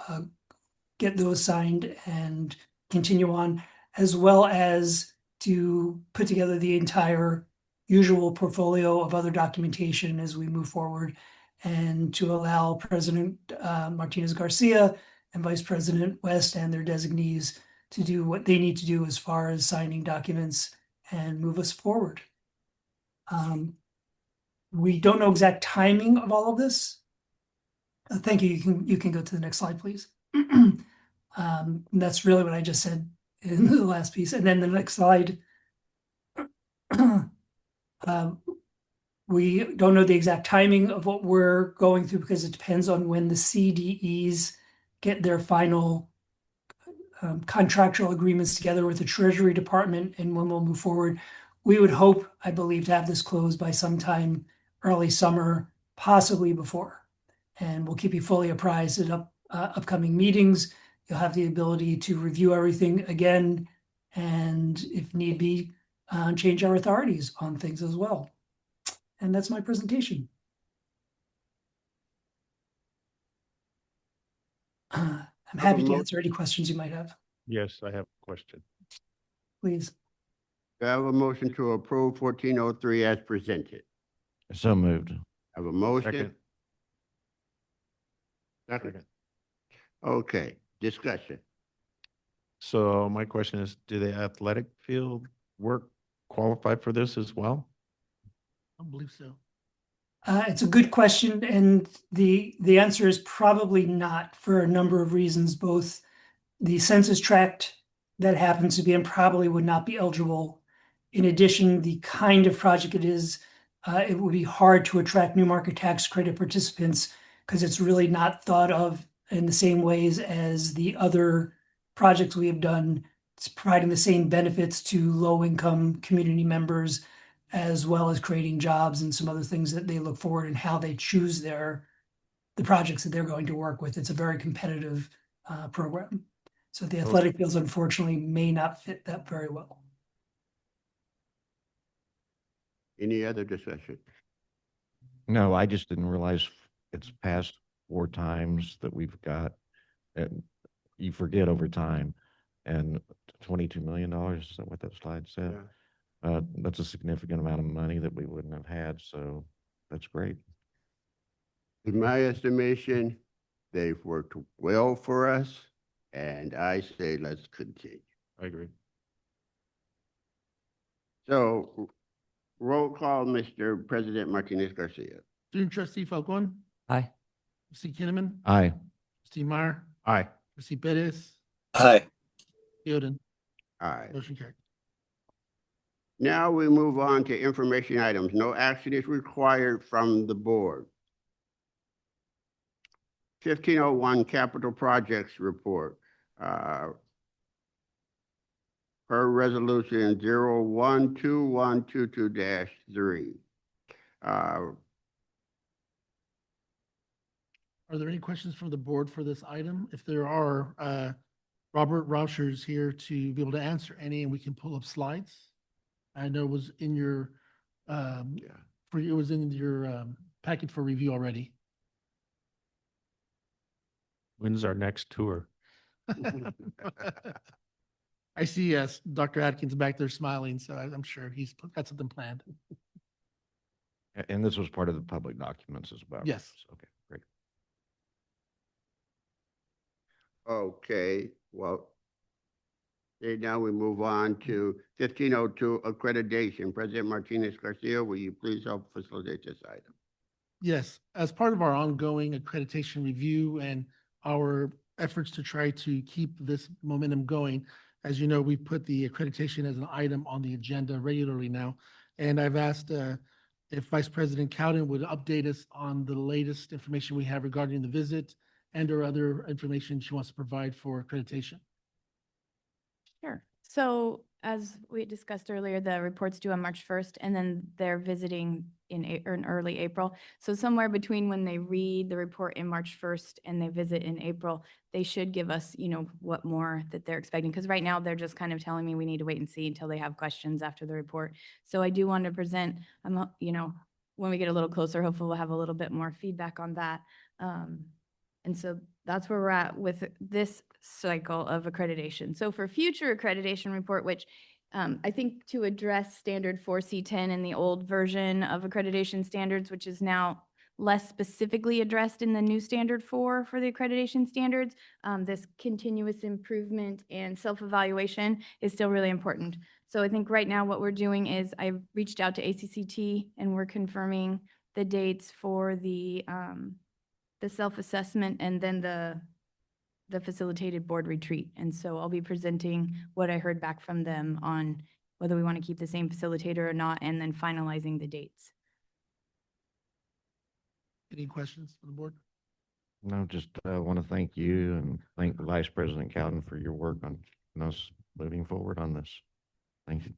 get those signed and continue on, as well as to put together the entire usual portfolio of other documentation as we move forward, and to allow President Martinez Garcia and Vice President West and their designees to do what they need to do as far as signing documents and move us forward. We don't know exact timing of all of this. Thank you. You can go to the next slide, please. That's really what I just said in the last piece. And then the next slide. We don't know the exact timing of what we're going through because it depends on when the CDEs get their final contractual agreements together with the Treasury Department and when we'll move forward. We would hope, I believe, to have this closed by sometime early summer, possibly before. And we'll keep you fully apprised at upcoming meetings. You'll have the ability to review everything again and, if need be, change our authorities on things as well. And that's my presentation. I'm happy to answer any questions you might have. Yes, I have a question. Please. Do I have a motion to approve 1403 as presented? So moved. I have a motion. Second. Second. Okay, discussion. So my question is, do the athletic field work qualify for this as well? I don't believe so. It's a good question, and the answer is probably not, for a number of reasons. Both the census tract that happens to be and probably would not be eligible. In addition, the kind of project it is, it would be hard to attract new market tax credit participants because it's really not thought of in the same ways as the other projects we have done. It's providing the same benefits to low-income community members, as well as creating jobs and some other things that they look forward and how they choose the projects that they're going to work with. It's a very competitive program. So the athletic fields, unfortunately, may not fit that very well. Any other discussion? No, I just didn't realize it's past 4 times that we've got, and you forget over time, and $22 million, is that what that slide said? That's a significant amount of money that we wouldn't have had, so that's great. In my estimation, they've worked well for us, and I say let's continue. I agree. So, roll call, Mr. President Martinez Garcia. Student trustee Falcon, Aye. trustee Kinnaman, Aye. trustee Meyer, Aye. trustee Perez, Aye. Yoden. Aye. Motion carried. Now we move on to information items. No action is required from the board. 1501 Capital Projects Report. Per resolution 012122-3. Are there any questions from the board for this item? If there are, Robert Rauscher is here to be able to answer any, and we can pull up slides. I know it was in your, it was in your packet for review already. When's our next tour? I see Dr. Atkins back there smiling, so I'm sure he's got something planned. And this was part of the public documents as well? Yes. Okay, great. Okay, well, okay, now we move on to 1502 accreditation. President Martinez Garcia, will you please help facilitate this item? Yes, as part of our ongoing accreditation review and our efforts to try to keep this momentum going, As you know, we put the accreditation as an item on the agenda regularly now. And I've asked if Vice President Cowden would update us on the latest information we have regarding the visit and or other information she wants to provide for accreditation. Sure. So as we discussed earlier, the report's due on March 1st, and then they're visiting in early April. So somewhere between when they read the report in March 1st and they visit in April, they should give us, what more that they're expecting. Because right now, they're just kind of telling me we need to wait and see until they have questions after the report. So I do want to present, when we get a little closer, hopefully we'll have a little bit more feedback on that. And so that's where we're at with this cycle of accreditation. So for future accreditation report, which I think to address standard 4C10 in the old version of accreditation standards, which is now less specifically addressed in the new standard 4 for the accreditation standards, this continuous improvement and self-evaluation is still really important. So I think right now what we're doing is I've reached out to ACCT and we're confirming the dates for the self-assessment and then the facilitated board retreat. And so I'll be presenting what I heard back from them on whether we want to keep the same facilitator or not, and then finalizing the dates. Any questions from the board? No, just want to thank you and thank Vice President Cowden for your work on us moving forward on this. Thank you.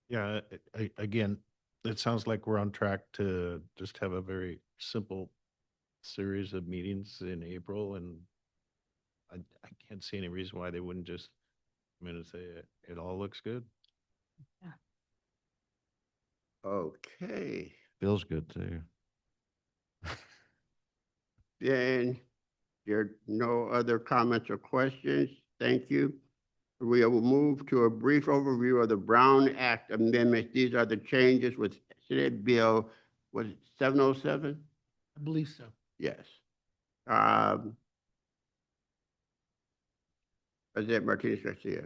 Yeah, again, it sounds like we're on track to just have a very simple series of meetings in April, and I can't see any reason why they wouldn't just come in and say it all looks good. Okay, Feels good too. then there are no other comments or questions. Thank you. We will move to a brief overview of the Brown Act amendments. These are the changes with Senate Bill, was it 707? I believe so. Yes. President Martinez Garcia.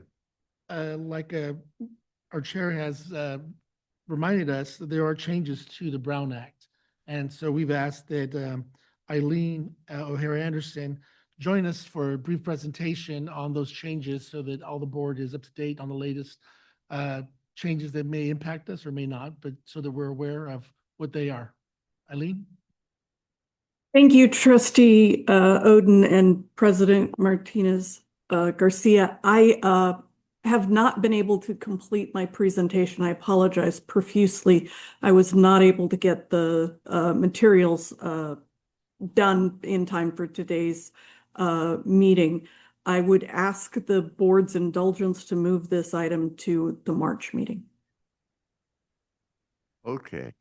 Our chair has reminded us that there are changes to the Brown Act. And so we've asked that Eileen O'Hara Anderson join us for a brief presentation on those changes so that all the board is up to date on the latest changes that may impact us or may not, but so that we're aware of what they are. Eileen? Thank you, Trustee Oden and President Martinez Garcia. I have not been able to complete my presentation. I apologize profusely. I was not able to get the materials done in time for today's meeting. I would ask the board's indulgence to move this item to the March meeting. Okay.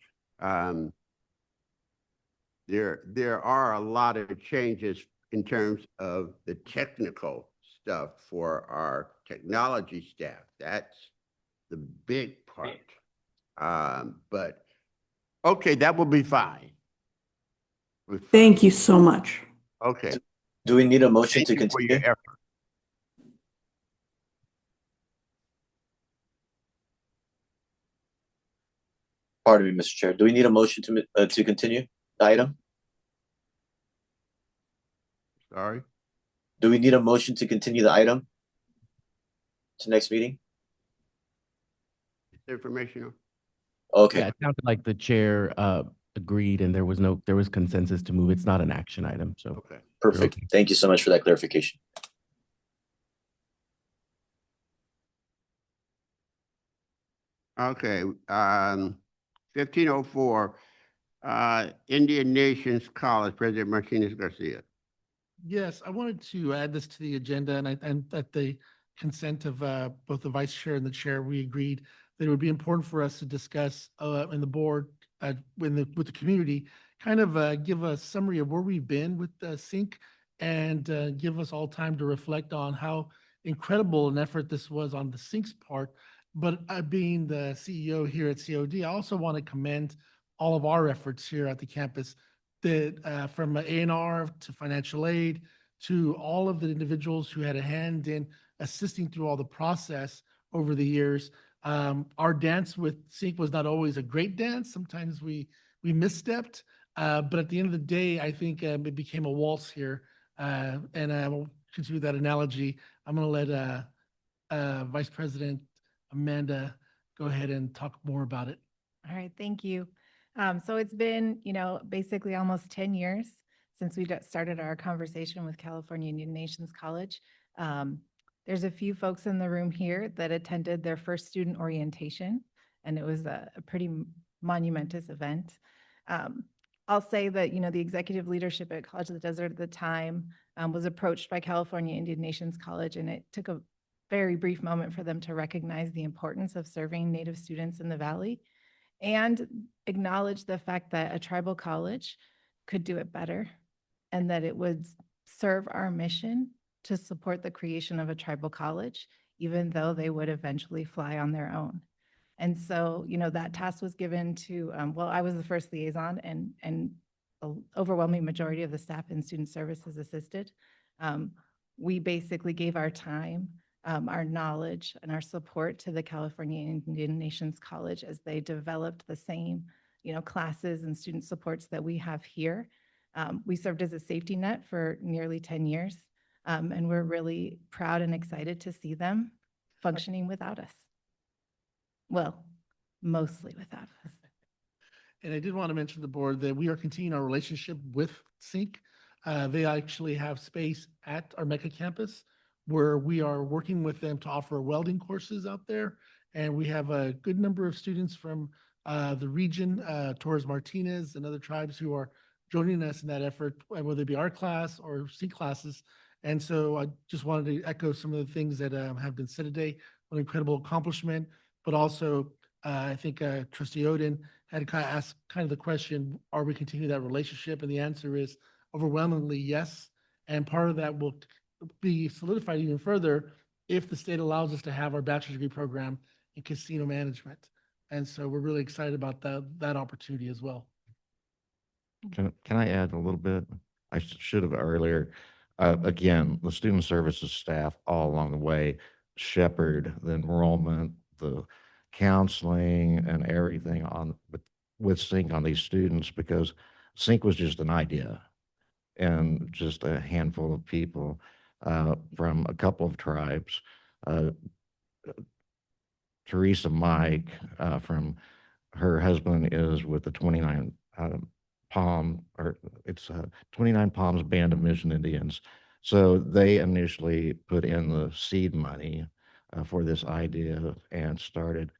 There are a lot of changes in terms of the technical stuff for our technology staff. That's the big part. But okay, that will be fine. Thank you so much. Okay. Do we need a motion to Thank you for continue? your effort. Pardon me, Mr. Chair. Do we need a motion to continue the item? Sorry. Do we need a motion to continue the item to next meeting? Informational. Okay. Yeah, it sounded like the chair agreed and there was consensus to move. It's not an action item, so. Okay. Perfect. Thank you so much for that clarification. Okay, 1504, Indian Nations College, President Martinez Garcia. Yes, I wanted to add this to the agenda, and at the consent of both the vice chair and the chair, we agreed that it would be important for us to discuss in the board with the community, kind of give a summary of where we've been with SYNC and give us all time to reflect on how incredible an effort this was on the SYNC's part. But being the CEO here at COD, I also want to commend all of our efforts here at the campus, that from A&R to financial aid to all of the individuals who had a hand in assisting through all the process over the years. Our dance with SYNC was not always a great dance. Sometimes we misstepped, but at the end of the day, I think it became a waltz here. And continue that analogy, I'm going to let Vice President Amanda go ahead and talk more about it. All right, thank you. So it's been, basically almost 10 years since we started our conversation with California Indian Nations College. There's a few folks in the room here that attended their first student orientation, and it was a pretty monumentous event. I'll say that, the executive leadership at College of the Desert at the time was approached by California Indian Nations College, and it took a very brief moment for them to recognize the importance of serving Native students in the Valley and acknowledge the fact that a tribal college could do it better and that it would serve our mission to support the creation of a tribal college, even though they would eventually fly on their own. And so, that task was given to, I was the first liaison, and the overwhelming majority of the staff in student services assisted. We basically gave our time, our knowledge, and our support to the California Indian Nations College as they developed the same, classes and student supports that we have here. We served as a safety net for nearly 10 years, and we're really proud and excited to see them functioning without us. Well, mostly without us. And I did want to mention to the board that we are continuing our relationship with SYNC. They actually have space at our Mecca campus where we are working with them to offer welding courses out there. And we have a good number of students from the region, Torres Martinez and other tribes who are joining us in that effort, whether it be our class or SYNC classes. And so I just wanted to echo some of the things that have been said today. What an incredible accomplishment, but also I think Trustee Oden had asked kind of the question, are we continuing that relationship? And the answer is overwhelmingly yes. And part of that will be solidified even further if the state allows us to have our bachelor's degree program in casino management. And so we're really excited about that opportunity as well. Can I add a little bit? I should have earlier. Again, the student services staff all along the way shepherd the enrollment, the counseling, and everything with SYNC on these students, because SYNC was just an idea and just a handful of people from a couple of tribes. Teresa Mike from her husband is with the 29 29 Palms Band of Mission Indians. So they initially put in the seed money for this idea and started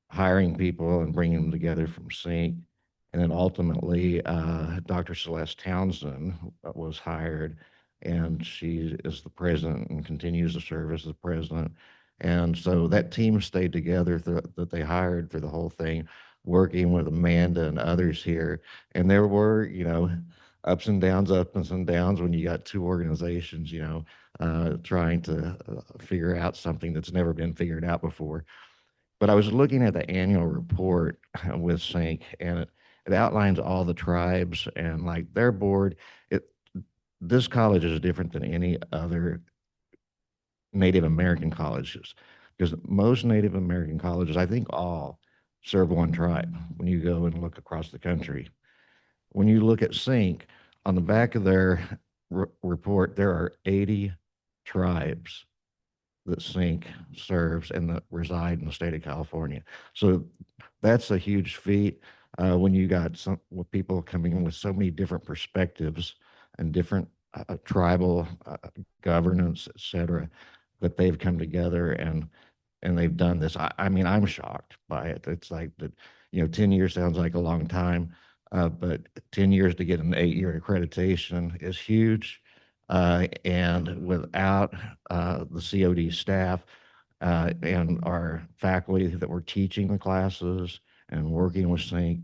hiring people and bringing them together from SYNC. And then ultimately, Dr. Celeste Townsend was hired, and she is the president and continues to serve as the president. And so that team stayed together that they hired for the whole thing, working with Amanda and others here. And there were, ups and downs when you got two organizations, trying to figure out something that's never been figured out before. But I was looking at the annual report with SYNC, and it outlines all the tribes and like their board. This college is different than any other Native American colleges, because most Native American colleges, I think all, serve one tribe when you go and look across the country. When you look at SYNC, on the back of their report, there are 80 tribes that SYNC serves and that reside in the state of California. So that's a huge feat when you got with people coming in with so many different perspectives and different tribal governance, et cetera, that they've come together and they've done this. I mean, I'm shocked by it. It's like that, 10 years sounds like a long time, but 10 years to get an 8-year accreditation is huge. And without the COD staff and our faculty that were teaching the classes and working with SYNC,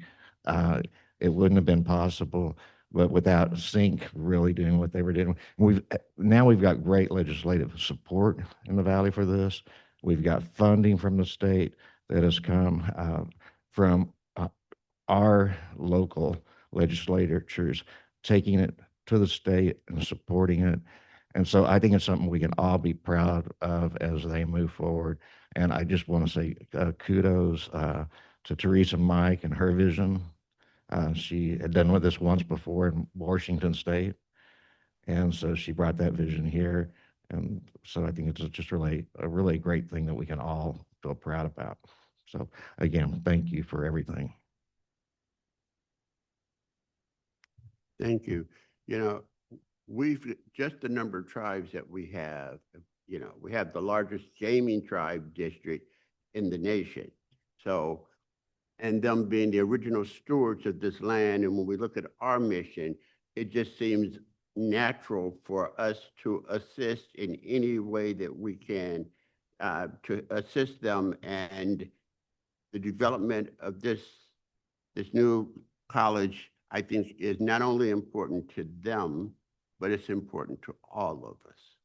it wouldn't have been possible. But without SYNC really doing what they were doing, we've got great legislative support in the Valley for this. We've got funding from the state that has come from our local legislatures, taking it to the state and supporting it. And so I think it's something we can all be proud of as they move forward. And I just want to say kudos to Teresa Mike and her vision. She had done with this once before in Washington State. And so she brought that vision here. And so I think it's just really a really great thing that we can all feel proud about. So again, thank you for everything. Thank you. You know, we've, just the number of tribes that we have, we have the largest gaming tribe district in the nation. So, and them being the original stewards of this land, and when we look at our mission, it just seems natural for us to assist in any way that we can, to assist them and the development of this new college, I think, is not only important to them, but it's important to all of us.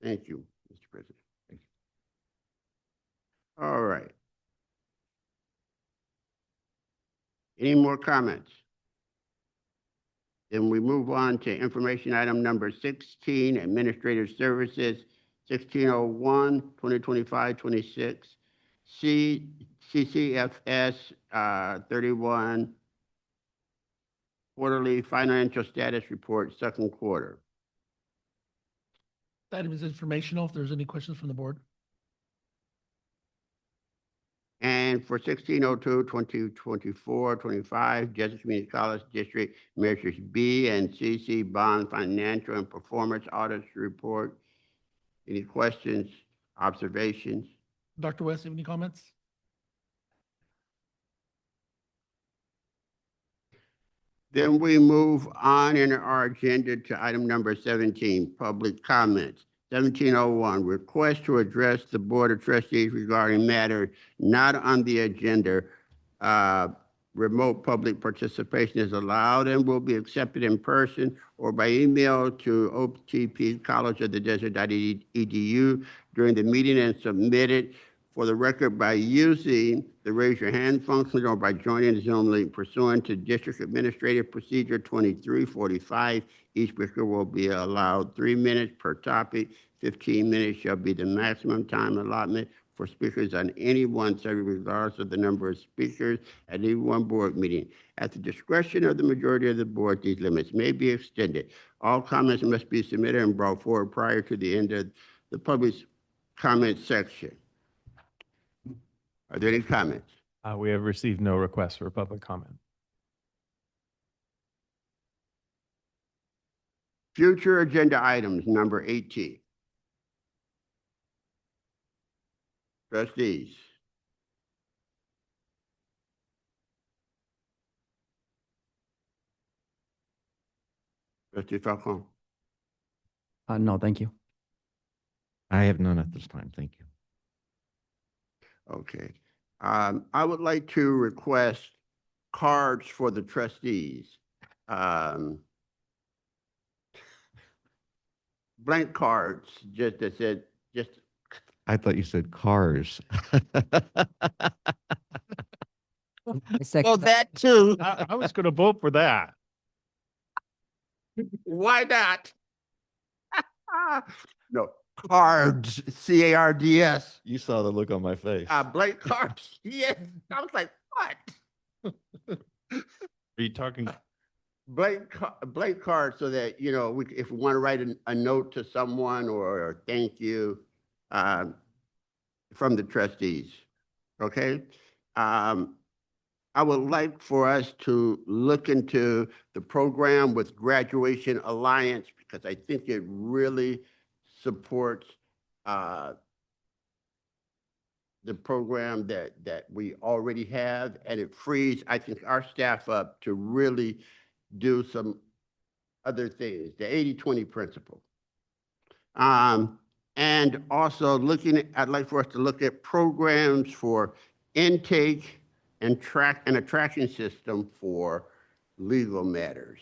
Thank you, Mr. President. Thank you. All right. Any more comments? Then we move on to information item number 16, Administrative Services, 1601, 2025-26, CCFS 31, Quarterly Financial Status Report, second quarter. That item is informational. If there's any questions from the board. And for 1602, 2024-25, Jesuit Community College District Measures B and CC Bond Financial and Performance Audits Report. Any questions, observations? Dr. West, any comments? Then we move on in our agenda to item number 17, public comments. 1701, request to address the Board of Trustees regarding matters not on the agenda. Remote public participation is allowed and will be accepted in person or by email to otpcollegeofthedesert.edu during the meeting and submitted for the record by using the raise your hand function or by joining the Zoom link pursuant to District Administrative Procedure 2345. Each speaker will be allowed 3 minutes per topic. 15 minutes shall be the maximum time allotment for speakers on any one subject, regardless of the number of speakers at any one board meeting. At the discretion of the majority of the board, these limits may be extended. All comments must be submitted and brought forward prior to the end of the public comment section. Are there any comments? We have received no requests for public comment. Future agenda items, number 18. Trustees. Trustee Falcon. No, thank you. I have none at this time. Thank you. Okay. I would like to request cards for the trustees. Blank cards, just that said, just. I thought you said cars. Well, that too. I was going to vote for that. Why not? No, cards, C-A-R-D-S. You saw the look on my face. Blank cards, yes. I was like, what? Are you talking? Blank card so that, if we want to write a note to someone or thank you from the trustees, okay? I would like for us to look into the program with Graduation Alliance because I think it really supports the program that we already have, and it frees, I think, our staff up to really do some other things, the 80-20 principle. And also I'd like for us to look at programs for intake and a tracking system for legal matters.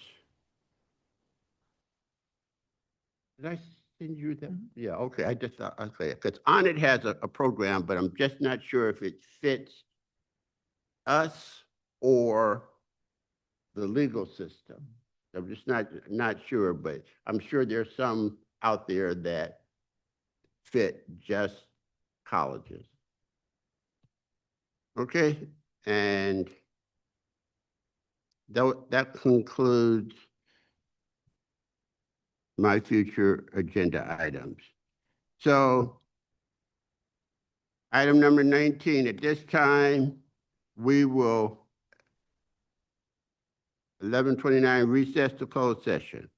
Did I send you that? Yeah, okay, I just thought, okay, because On It has a program, but I'm just not sure if it fits us or the legal system. I'm just not sure, but I'm sure there's some out there that fit just colleges. Okay, and that concludes my future agenda items. So item number 19, at this time, we will 11:29 recess to closed session.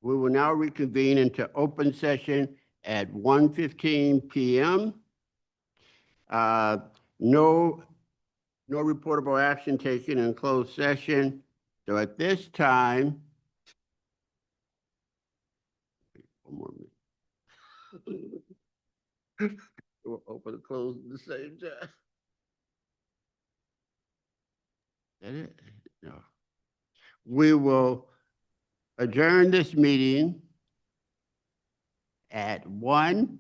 We will now reconvene into open session at 1:15 PM. No reportable action taken in closed session. So at this time, one more minute. We'll open and close at the same time. That it? No. We will adjourn this meeting at 1:16.